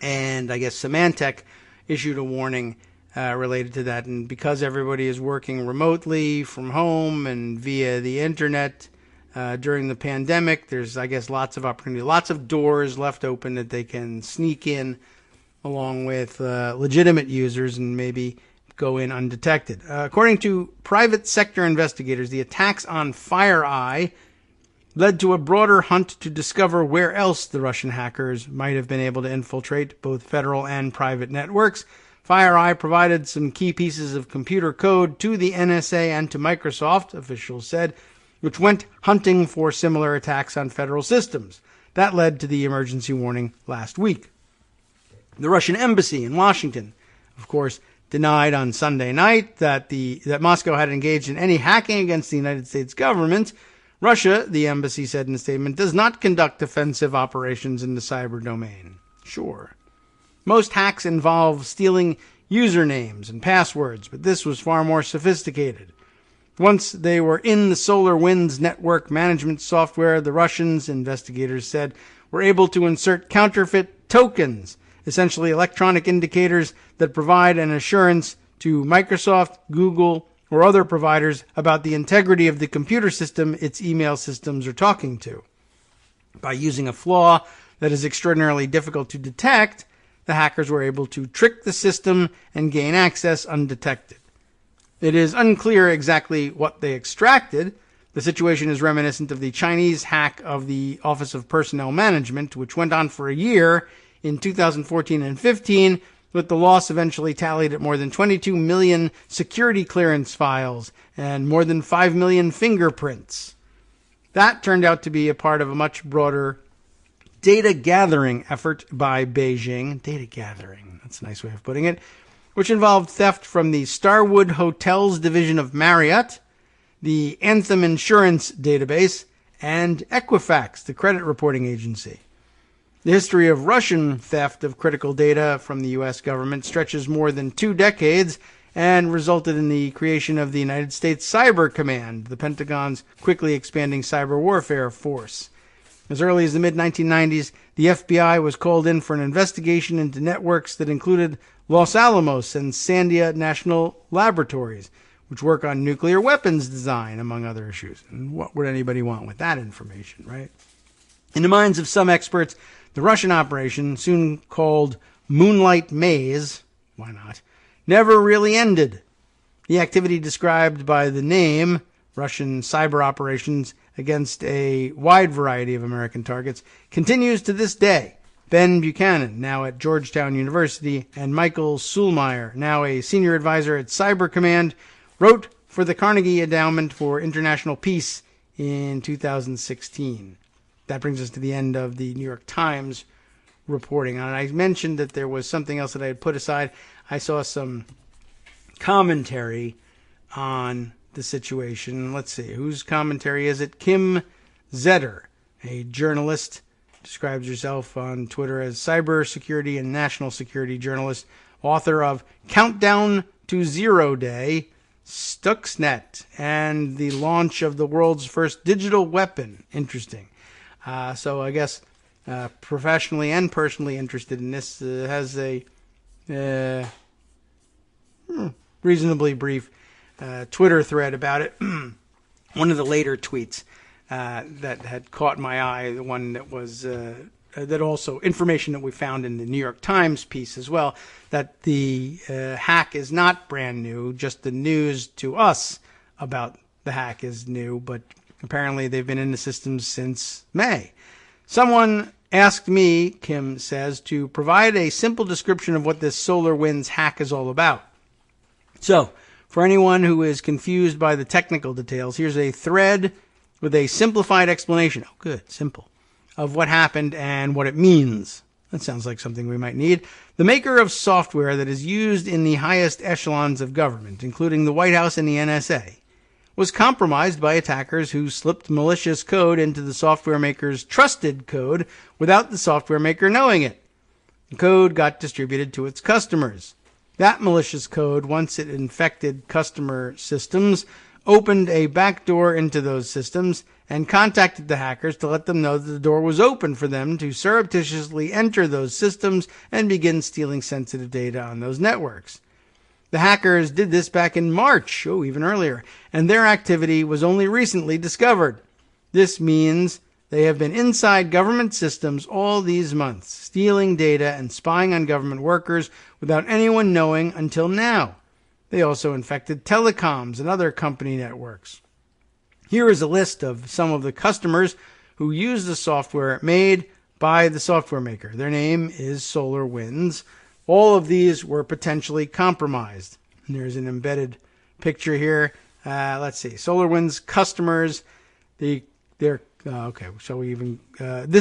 And I guess Symantec issued a warning related to that. And because everybody is working remotely from home and via the internet during the pandemic, there's, lots of opportunity, lots of doors left open that they can sneak in along with legitimate users and maybe go in undetected. According to private sector investigators, the attacks on FireEye led to a broader hunt to discover where else the Russian hackers might have been able to infiltrate both federal and private networks. FireEye provided some key pieces of computer code to the NSA and to Microsoft, officials said, which went hunting for similar attacks on federal systems. That led to the emergency warning last week. The Russian embassy in Washington, of course, denied on Sunday night that Moscow had engaged in any hacking against the United States government. Russia, the embassy said in a statement, does not conduct offensive operations in the cyber domain. Sure. Most hacks involve stealing usernames and passwords, but this was far more sophisticated. Once they were in the SolarWinds network management software, the Russians, investigators said, were able to insert counterfeit tokens, essentially electronic indicators that provide an assurance to Microsoft, Google, or other providers about the integrity of the computer system its email systems are talking to. By using a flaw that is extraordinarily difficult to detect, the hackers were able to trick the system and gain access undetected. It is unclear exactly what they extracted. The situation is reminiscent of the Chinese hack of the Office of Personnel Management, which went on for a year in 2014 and 15, with the loss eventually tallied at more than 22 million security clearance files and more than 5 million fingerprints. That turned out to be a part of a much broader data gathering effort by Beijing. Data gathering, that's a nice way of putting it, which involved theft from the Starwood Hotels division of Marriott, the Anthem Insurance database, and Equifax, the credit reporting agency. The history of Russian theft of critical data from the U.S. government stretches more than 2 decades and resulted in the creation of the United States Cyber Command, the Pentagon's quickly expanding cyber warfare force. As early as the mid-1990s, the FBI was called in for an investigation into networks that included Los Alamos and Sandia National Laboratories, which work on nuclear weapons design, among other issues. And what would anybody want with that information, right? In the minds of some experts, the Russian operation, soon called Moonlight Maze, why not, never really ended. The activity described by the name, Russian cyber operations against a wide variety of American targets, continues to this day. Ben Buchanan, now at Georgetown University, and Michael Suhlmeyer, now a senior advisor at Cyber Command, wrote for the Carnegie Endowment for International Peace in 2016. That brings us to the end of the New York Times reporting on it. I mentioned that there was something else that I had put aside. I saw some commentary on the situation. Let's see, whose commentary is it? Kim Zetter, a journalist, describes herself on Twitter as cybersecurity and national security journalist, author of Countdown to Zero Day, Stuxnet, and the launch of the world's first digital weapon. Interesting. So I guess professionally and personally interested in this, has a reasonably brief Twitter thread about it. One of the later tweets that had caught my eye, the one that was that also information that we found in the New York Times piece as well, that the hack is not brand new, just the news to us about the hack is new, but apparently they've been in the systems since May. Someone asked me, Kim says, to provide a simple description of what this SolarWinds hack is all about. So, for anyone who is confused by the technical details, here's a thread with a simplified explanation. Oh, good, simple. Of what happened and what it means. That sounds like something we might need. The maker of software that is used in the highest echelons of government, including the White House and the NSA, was compromised by attackers who slipped malicious code into the software maker's trusted code without the software maker knowing it. The code got distributed to its customers. That malicious code, once it infected customer systems, opened a backdoor into those systems and contacted the hackers to let them know that the door was open for them to surreptitiously enter those systems and begin stealing sensitive data on those networks. The hackers did this back in March, even earlier, and their activity was only recently discovered. This means they have been inside government systems all these months, stealing data and spying on government workers without anyone knowing until now. They also infected telecoms and other company networks. Here is a list of some of the customers who use the software made by the software maker. Their name is SolarWinds. All of these were potentially compromised. And there's an embedded picture here. Let's see. SolarWinds customers, this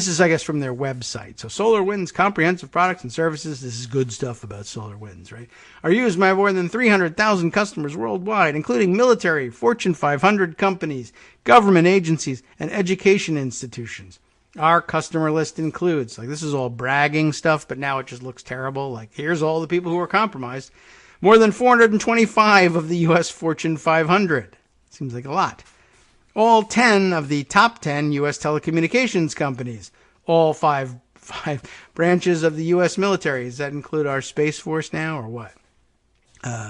is, I guess, from their website. So SolarWinds comprehensive products and services, this is good stuff about SolarWinds, right, are used by more than 300,000 customers worldwide, including military, Fortune 500 companies, government agencies, and education institutions. Our customer list includes, this is all bragging stuff, but now it just looks terrible. Here's all the people who are compromised. More than 425 of the U.S. Fortune 500. Seems like a lot. All 10 of the top 10 U.S. telecommunications companies. All five branches of the U.S. military. Does that include our Space Force now or what?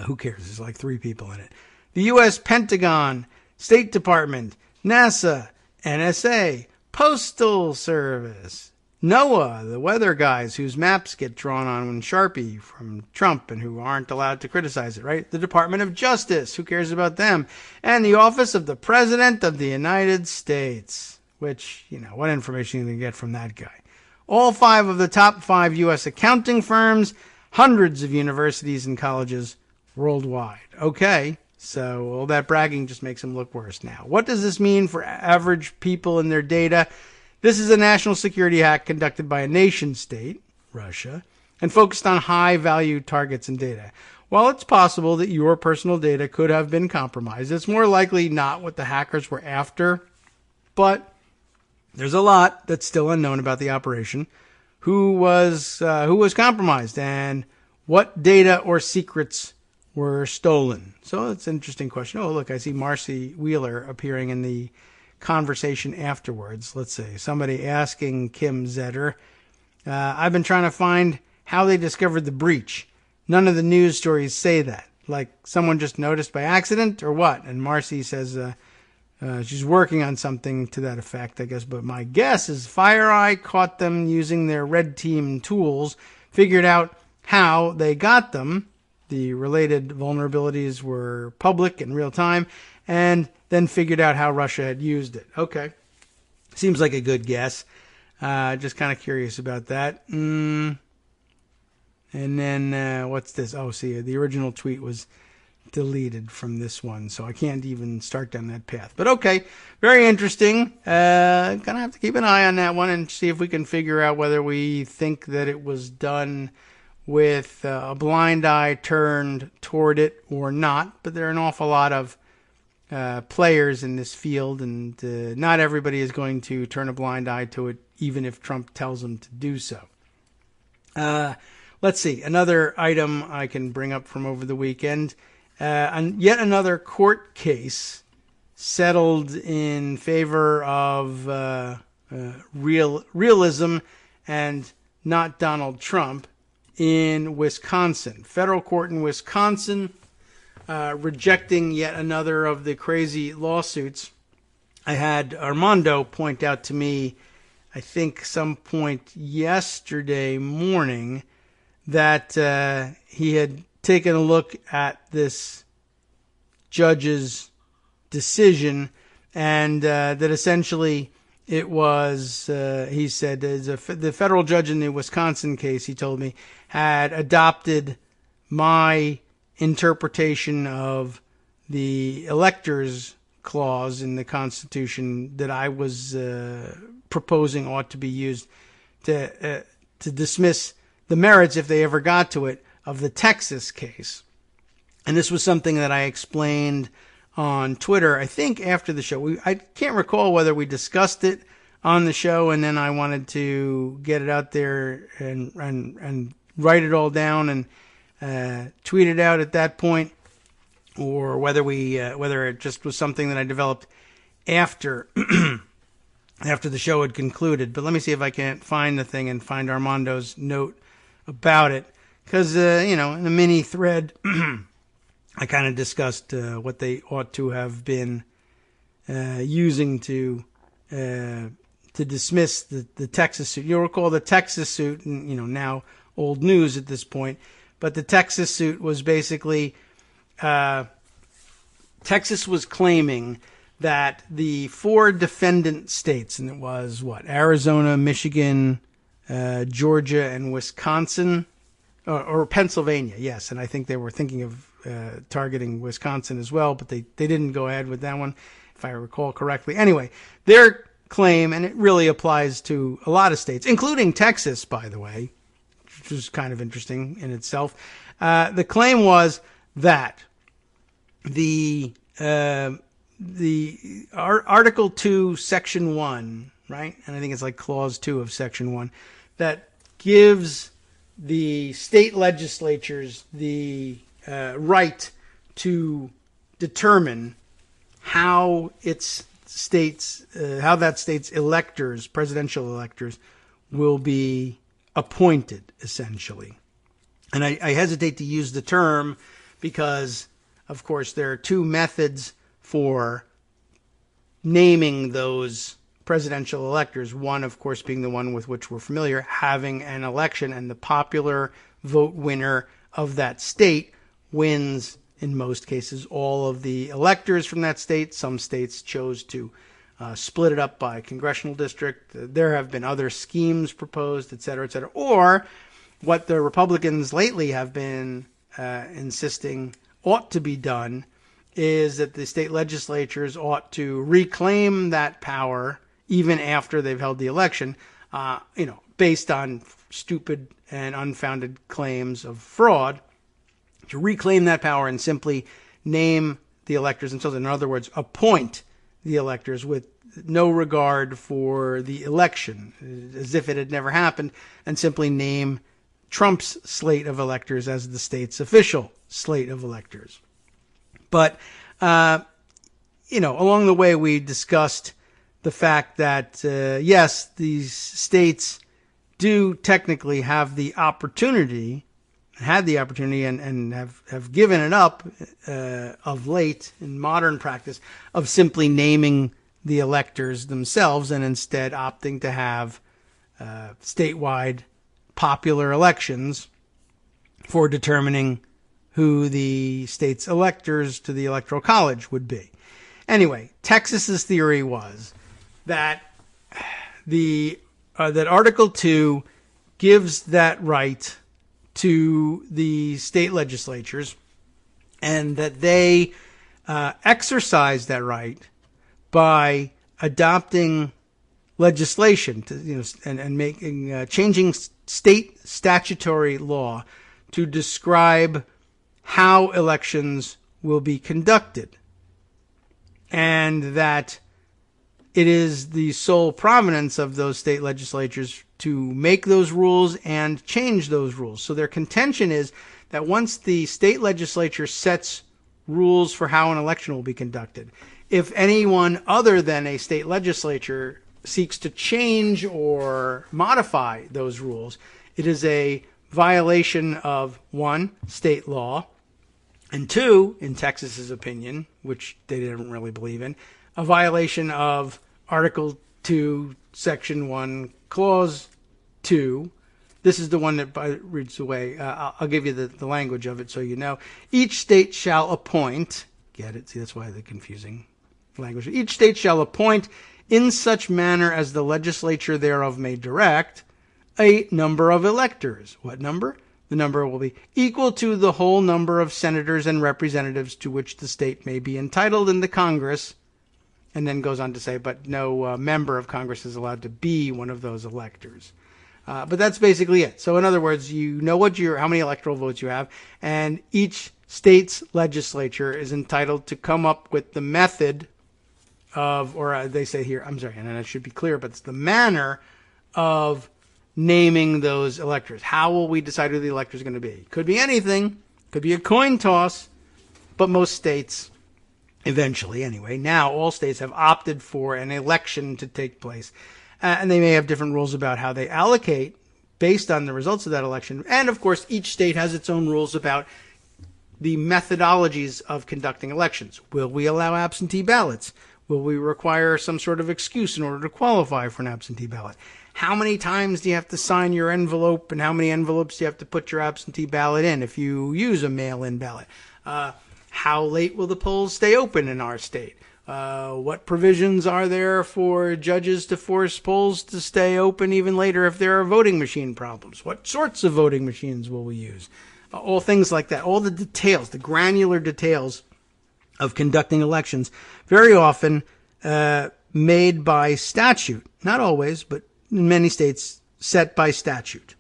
Who cares? There's 3 people in it. The U.S. Pentagon, State Department, NASA, NSA, Postal Service, NOAA, the weather guys whose maps get drawn on in Sharpie from Trump and who aren't allowed to criticize it, right? The Department of Justice, who cares about them? And the Office of the President of the United States, which, what information you can get from that guy? All 5 of the top 5 U.S. accounting firms, hundreds of universities and colleges worldwide. Okay. So all that bragging just makes them look worse now. What does this mean for average people and their data? This is a national security hack conducted by a nation state, Russia, and focused on high-value targets and data. While it's possible that your personal data could have been compromised, it's more likely not what the hackers were after. But there's a lot that's still unknown about the operation. Who was compromised and what data or secrets were stolen? So it's an interesting question. Oh, look, I see Marcy Wheeler appearing in the conversation afterwards. Let's see. Somebody asking Kim Zetter, I've been trying to find how they discovered the breach. None of the news stories say that. Someone just noticed by accident or what? And Marcy says she's working on something to that effect, I guess. But my guess is FireEye caught them using their red team tools, figured out how they got them, the related vulnerabilities were public in real time, and then figured out how Russia had used it. Okay. Seems like a good guess. Just kind of curious about that. And then, what's this? Oh, see, the original tweet was deleted from this one, so I can't even start down that path. But okay, very interesting. Gonna have to keep an eye on that one and see if we can figure out whether we think that it was done with a blind eye turned toward it or not. But there are an awful lot of players in this field, and not everybody is going to turn a blind eye to it, even if Trump tells them to do so. Let's see, another item I can bring up from over the weekend. Yet another court case settled in favor of realism and not Donald Trump in Wisconsin. Federal court in Wisconsin rejecting yet another of the crazy lawsuits. I had Armando point out to me, I think some point yesterday morning, that he had taken a look at this judge's decision, and that essentially it was, he said, the federal judge in the Wisconsin case, he told me, had adopted my interpretation of the electors clause in the Constitution that I was proposing ought to be used to dismiss the merits, if they ever got to it, of the Texas case. And this was something that I explained on Twitter, I think after the show. I can't recall whether we discussed it on the show and then I wanted to get it out there and write it all down and tweet it out at that point, or whether whether it just was something that I developed after after the show had concluded. But let me see if I can't find the thing and find Armando's note about it. Because, in a mini thread, I kind of discussed what they ought to have been using to dismiss the Texas suit. You'll recall the Texas suit, and, now old news at this point, but the Texas suit was basically, Texas was claiming that the 4 defendant states, and it was, Arizona, Michigan, Georgia, and Wisconsin, or Pennsylvania, yes, and I think they were thinking of targeting Wisconsin as well, but they didn't go ahead with that one, if I recall correctly. Anyway, their claim, and it really applies to a lot of states, including Texas, by the way, which was kind of interesting in itself. The claim was that the Article 2, Section 1, right? And I think it's like Clause 2 of Section 1, that gives the state legislatures the right to determine how its states, how that state's electors, presidential electors, will be appointed, essentially. And I hesitate to use the term because, of course, there are 2 methods for naming those presidential electors. One, of course, being the one with which we're familiar, having an election, and the popular vote winner of that state wins, in most cases, all of the electors from that state. Some states chose to split it up by congressional district. There have been other schemes proposed, et cetera, et cetera. Or what the Republicans lately have been insisting ought to be done is that the state legislatures ought to reclaim that power even after they've held the election, based on stupid and unfounded claims of fraud, to reclaim that power and simply name the electors themselves. In other words, appoint the electors with no regard for the election, as if it had never happened, and simply name Trump's slate of electors as the state's official slate of electors. But, along the way, we discussed the fact that, yes, these states do technically have the opportunity, and have given it up of late in modern practice of simply naming the electors themselves and instead opting to have statewide popular elections for determining who the state's electors to the Electoral College would be. Anyway, Texas's theory was that that Article 2 gives that right to the state legislatures, and that they exercise that right by adopting legislation to, and making changing state statutory law to describe how elections will be conducted, and that it is the sole provenance of those state legislatures to make those rules and change those rules. So their contention is that once the state legislature sets rules for how an election will be conducted, if anyone other than a state legislature seeks to change or modify those rules, it is a violation of, one, state law, and two, in Texas's opinion, which they didn't really believe in, a violation of Article 2, Section 1, Clause 2. This is the one that reads the way. I'll give you the language of it so you know. Each state shall appoint, get it? See, that's why the confusing language. Each state shall appoint in such manner as the legislature thereof may direct a number of electors. What number? The number will be equal to the whole number of senators and representatives to which the state may be entitled in the Congress. And then goes on to say, but no member of Congress is allowed to be one of those electors. But that's basically it. So in other words, you know how many electoral votes you have, and each state's legislature is entitled to come up with the method of, or they say here, I'm sorry, and it should be clear, but it's the manner of naming those electors. How will we decide who the elector is going to be? Could be anything. Could be a coin toss, but most states, eventually anyway, now all states have opted for an election to take place. And they may have different rules about how they allocate based on the results of that election. And of course, each state has its own rules about the methodologies of conducting elections. Will we allow absentee ballots? Will we require some sort of excuse in order to qualify for an absentee ballot? How many times do you have to sign your envelope, and how many envelopes do you have to put your absentee ballot in if you use a mail-in ballot? How late will the polls stay open in our state? What provisions are there for judges to force polls to stay open even later if there are voting machine problems? What sorts of voting machines will we use? All things like that. All the details, the granular details of conducting elections, very often made by statute. Not always, but in many states, set by statute.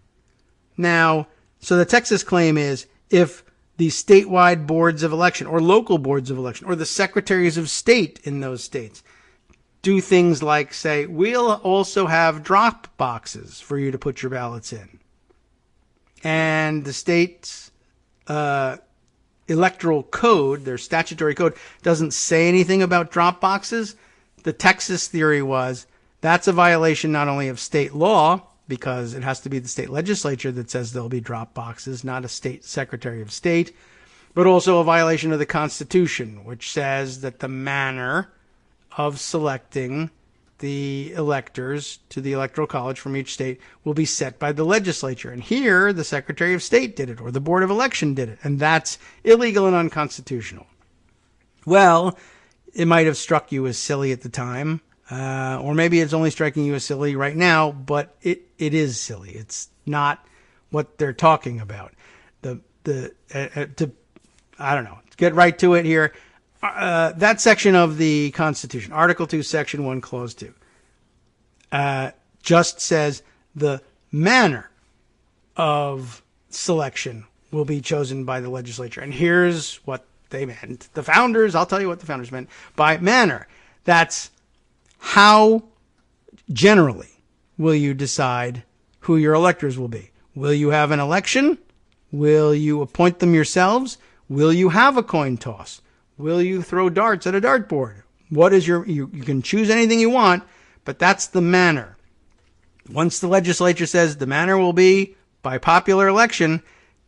Now, so the Texas claim is if the statewide boards of election or local boards of election or the secretaries of state in those states do things like say, we'll also have drop boxes for you to put your ballots in. And the state's electoral code, their statutory code, doesn't say anything about drop boxes. The Texas theory was that's a violation not only of state law, because it has to be the state legislature that says there'll be drop boxes, not a state secretary of state, but also a violation of the Constitution, which says that the manner of selecting the electors to the Electoral College from each state will be set by the legislature. And here, the Secretary of State did it, or the Board of Election did it, and that's illegal and unconstitutional. Well, it might have struck you as silly at the time, or maybe it's only striking you as silly right now, but it is silly. It's not what they're talking about. I don't know. Let's get right to it here. That section of the Constitution, Article 2, Section 1, Clause 2, just says the manner of selection will be chosen by the legislature. And here's what they meant. The founders, I'll tell you what the founders meant by manner. That's how generally will you decide who your electors will be. Will you have an election? Will you appoint them yourselves? Will you have a coin toss? Will you throw darts at a dartboard? What is you can choose anything you want, but that's the manner. Once the legislature says the manner will be by popular election,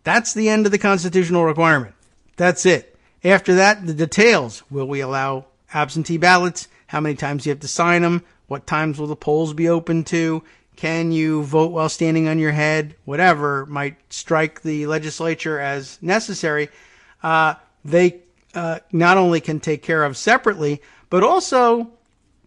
that's the end of the constitutional requirement. That's it. After that, the details. Will we allow absentee ballots? How many times do you have to sign them? What times will the polls be open to? Can you vote while standing on your head? Whatever might strike the legislature as necessary. they not only can take care of separately, but also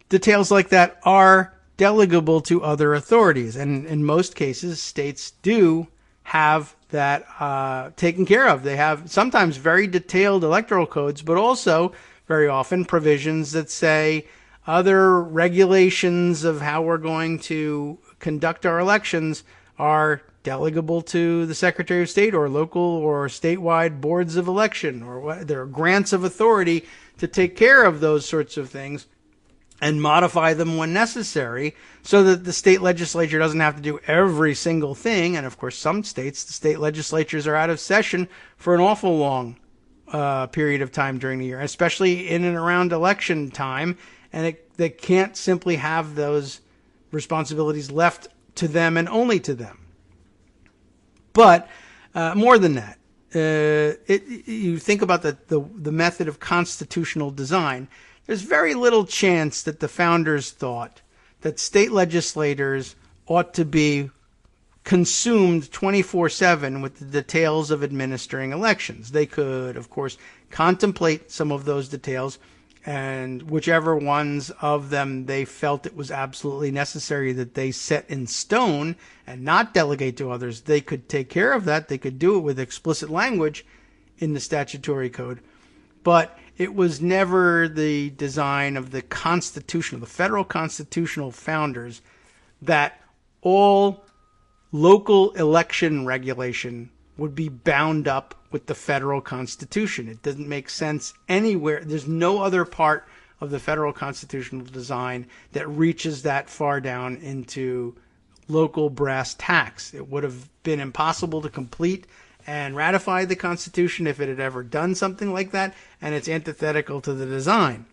details like that are delegable to other authorities. And in most cases, states do have that taken care of. They have sometimes very detailed electoral codes, but also very often provisions that say other regulations of how we're going to conduct our elections are delegable to the Secretary of State or local or statewide boards of election, or there are grants of authority to take care of those sorts of things and modify them when necessary so that the state legislature doesn't have to do every single thing. And of course, some states, the state legislatures are out of session for an awful long period of time during the year, especially in and around election time. And they can't simply have those responsibilities left to them and only to them. But more than that, you think about the method of constitutional design. There's very little chance that the founders thought that state legislators ought to be consumed 24/7 with the details of administering elections. They could, of course, contemplate some of those details, and whichever ones of them they felt it was absolutely necessary that they set in stone and not delegate to others, they could take care of that. They could do it with explicit language in the statutory code. But it was never the design of the federal constitutional founders, that all local election regulation would be bound up with the federal constitution. It doesn't make sense anywhere. There's no other part of the federal constitutional design that reaches that far down into local brass tacks. It would have been impossible to complete and ratify the Constitution if it had ever done something like that, and it's antithetical to the design.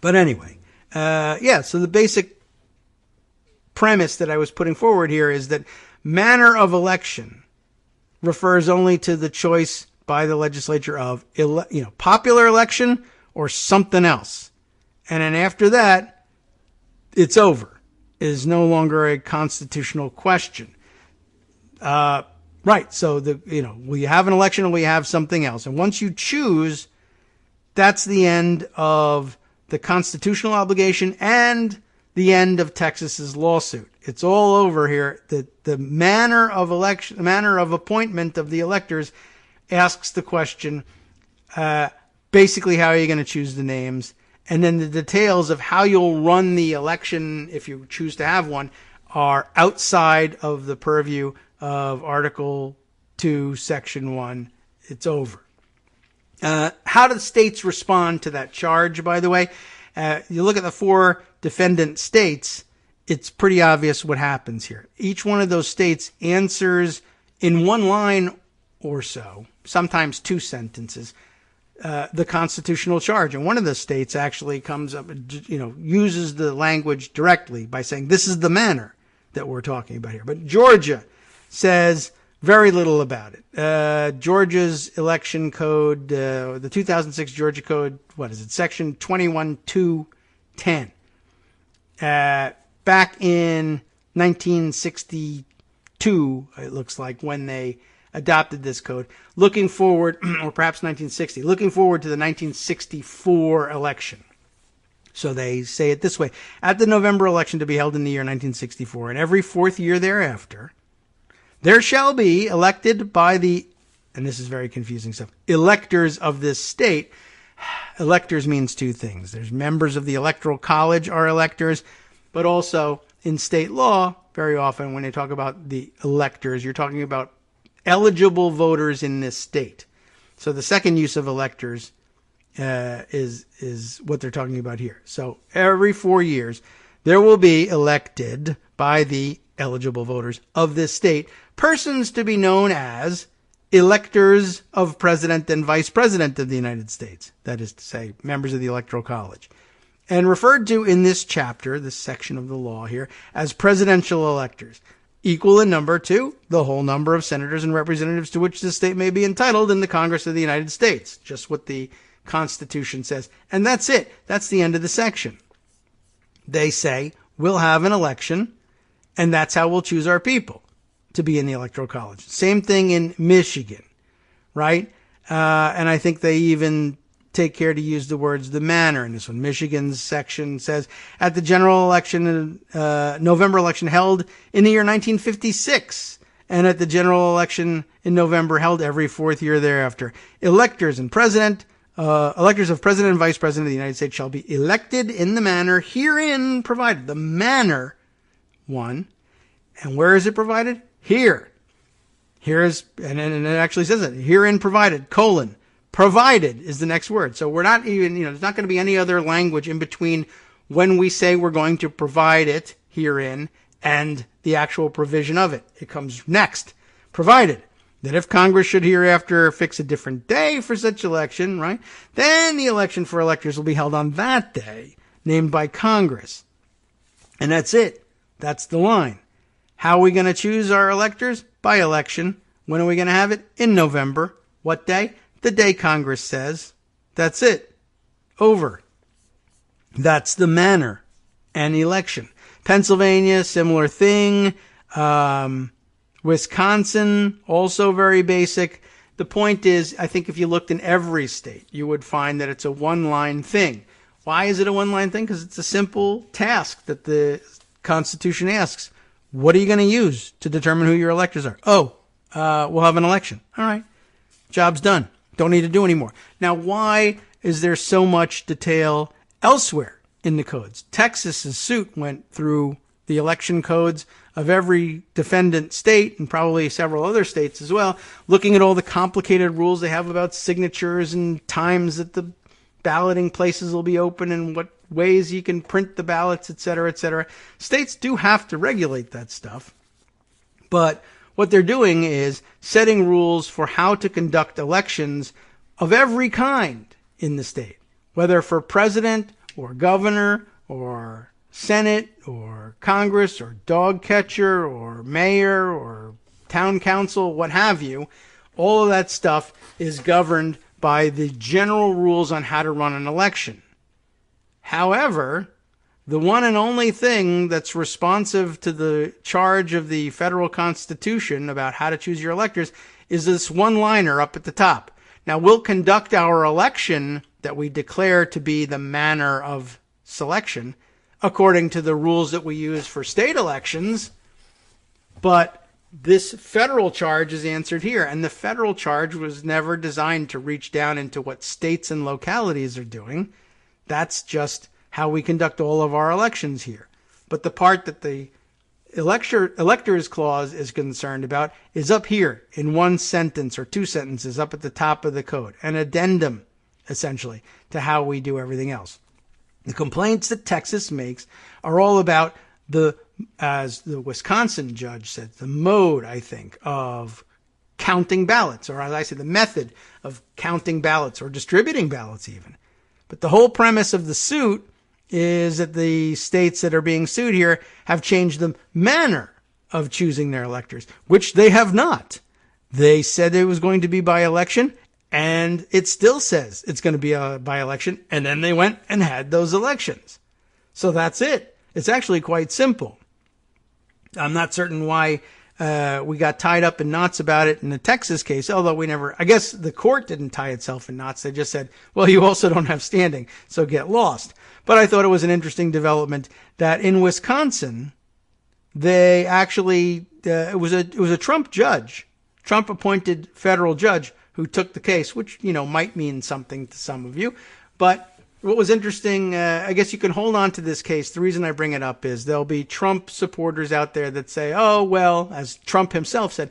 But anyway, so the basic premise that I was putting forward here is that manner of election refers only to the choice by the legislature of popular election or something else. And then after that, it's over. It is no longer a constitutional question. Right. So will you have an election or will you have something else? And once you choose, that's the end of the constitutional obligation and the end of Texas's lawsuit. It's all over here. The manner of election, the manner of appointment of the electors asks the question, basically, how are you going to choose the names? And then the details of how you'll run the election, if you choose to have one, are outside of the purview of Article 2, Section 1. It's over. How do the states respond to that charge, by the way? You look at the 4 defendant states, it's pretty obvious what happens here. Each one of those states answers in one line or so, sometimes 2 sentences, the constitutional charge. And one of the states actually comes up, uses the language directly by saying, this is the manner that we're talking about here. But Georgia says very little about it. Georgia's election code, the 2006 Georgia Code, Section 21210. Back in 1962, it looks like, when they adopted this code, looking forward, or perhaps 1960, looking forward to the 1964 election. So they say it this way: at the November election to be held in the year 1964, and every 4th year thereafter, there shall be elected by the, and this is very confusing stuff, electors of this state. Electors means 2 things. There's members of the Electoral College are electors, but also in state law, very often when they talk about the electors, you're talking about eligible voters in this state. So the second use of electors is what they're talking about here. So every 4 years, there will be elected by the eligible voters of this state persons to be known as electors of President and Vice President of the United States. That is to say, members of the Electoral College. And referred to in this chapter, this section of the law here, as presidential electors, equal in number to the whole number of senators and representatives to which the state may be entitled in the Congress of the United States. Just what the Constitution says. And that's it. That's the end of the section. They say, we'll have an election, and that's how we'll choose our people to be in the Electoral College. Same thing in Michigan, right? And I think they even take care to use the words the manner in this one. Michigan's section says, at the general election, November election held in the year 1956, and at the general election in November held every fourth year thereafter, electors of president and vice president of the United States shall be elected in the manner herein provided. The manner, one. And where is it provided? Here. Here is, and it actually says it, herein provided, colon. Provided is the next word. So we're not even, there's not going to be any other language in between when we say we're going to provide it herein and the actual provision of it. It comes next. Provided that if Congress should hereafter fix a different day for such election, right, then the election for electors will be held on that day named by Congress. And that's it. That's the line. How are we going to choose our electors? By election. When are we going to have it? In November. What day? The day Congress says. That's it. Over. That's the manner and election. Pennsylvania, similar thing. Wisconsin, also very basic. The point is, I think if you looked in every state, you would find that it's a one-line thing. Why is it a one-line thing? Because it's a simple task that the Constitution asks. What are you going to use to determine who your electors are? We'll have an election. All right. Job's done. Don't need to do anymore. Now, why is there so much detail elsewhere in the codes? Texas's suit went through the election codes of every defendant state and probably several other states as well, looking at all the complicated rules they have about signatures and times that the balloting places will be open and what ways you can print the ballots, et cetera, et cetera. States do have to regulate that stuff. But what they're doing is setting rules for how to conduct elections of every kind in the state, whether for president or governor or Senate or Congress or dog catcher or mayor or town council, what have you. All of that stuff is governed by the general rules on how to run an election. However, the one and only thing that's responsive to the charge of the federal Constitution about how to choose your electors is this one-liner up at the top. Now, we'll conduct our election that we declare to be the manner of selection according to the rules that we use for state elections, but this federal charge is answered here, and the federal charge was never designed to reach down into what states and localities are doing. That's just how we conduct all of our elections here. But the part that the electors clause is concerned about is up here in one sentence or two sentences up at the top of the code, an addendum, essentially, to how we do everything else. The complaints that Texas makes are all about as the Wisconsin judge said, the mode, I think, of counting ballots, or as I say, the method of counting ballots or distributing ballots even. But the whole premise of the suit is that the states that are being sued here have changed the manner of choosing their electors, which they have not. They said it was going to be by election, and it still says it's going to be a by election, and then they went and had those elections. So that's it. It's actually quite simple. I'm not certain why we got tied up in knots about it in the Texas case, although I guess the court didn't tie itself in knots. They just said, well, you also don't have standing, so get lost. But I thought it was an interesting development that in Wisconsin, they actually, it was a Trump judge, Trump appointed federal judge who took the case, which, might mean something to some of you. But what was interesting, I guess you can hold on to this case. The reason I bring it up is there'll be Trump supporters out there that say, oh, well, as Trump himself said,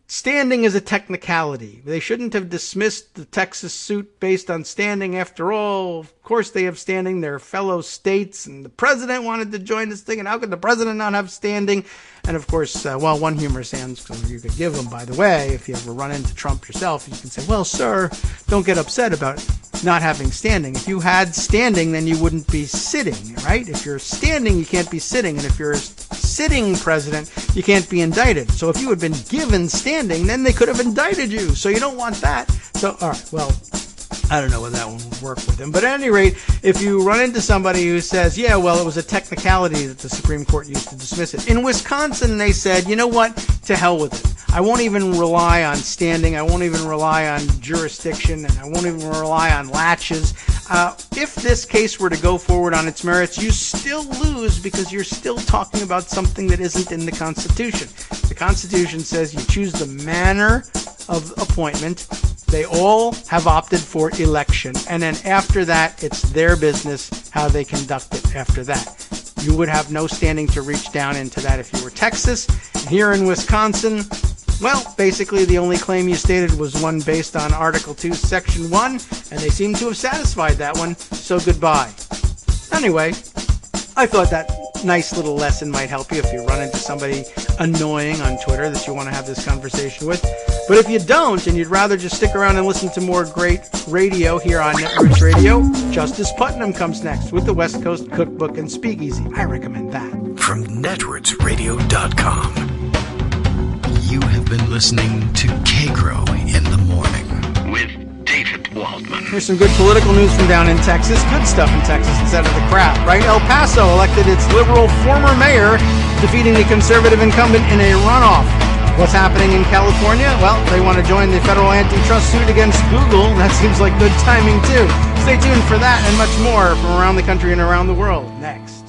standing is a technicality. They shouldn't have dismissed the Texas suit based on standing. After all, of course they have standing. They're fellow states, and the president wanted to join this thing, and how could the president not have standing? And of course, one humorous answer you could give them, by the way, if you ever run into Trump yourself, you can say, well, sir, don't get upset about not having standing. If you had standing, then you wouldn't be sitting, right? If you're standing, you can't be sitting. And if you're a sitting president, you can't be indicted. So if you had been given standing, then they could have indicted you. So you don't want that. So, all right, well, I don't know whether that one would work with him. But at any rate, if you run into somebody who says, yeah, well, it was a technicality that the Supreme Court used to dismiss it. In Wisconsin, they said, you know what? To hell with it. I won't even rely on standing. I won't even rely on jurisdiction, and I won't even rely on latches. If this case were to go forward on its merits, you still lose because you're still talking about something that isn't in the Constitution. The Constitution says you choose the manner of appointment. They all have opted for election, and then after that, it's their business how they conduct it after that. You would have no standing to reach down into that if you were Texas. Here in Wisconsin, well, basically the only claim you stated was one based on Article 2, Section 1, and they seem to have satisfied that one, so goodbye. Anyway, I thought that nice little lesson might help you if you run into somebody annoying on Twitter that you want to have this conversation with. But if you don't, and you'd rather just stick around and listen to more great radio here on Netroots Radio, Justice Putnam comes next with the West Coast Cookbook and Speakeasy. I recommend that. From netrootsradio.com, you have been listening to Kagro in the Morning with David Waldman. Here's some good political news from down in Texas. Good stuff in Texas instead of the crap, right? El Paso elected its liberal former mayor, defeating the conservative incumbent in a runoff. What's happening in California? Well, they want to join the federal antitrust suit against Google. That seems like good timing, too. Stay tuned for that and much more from around the country and around the world next.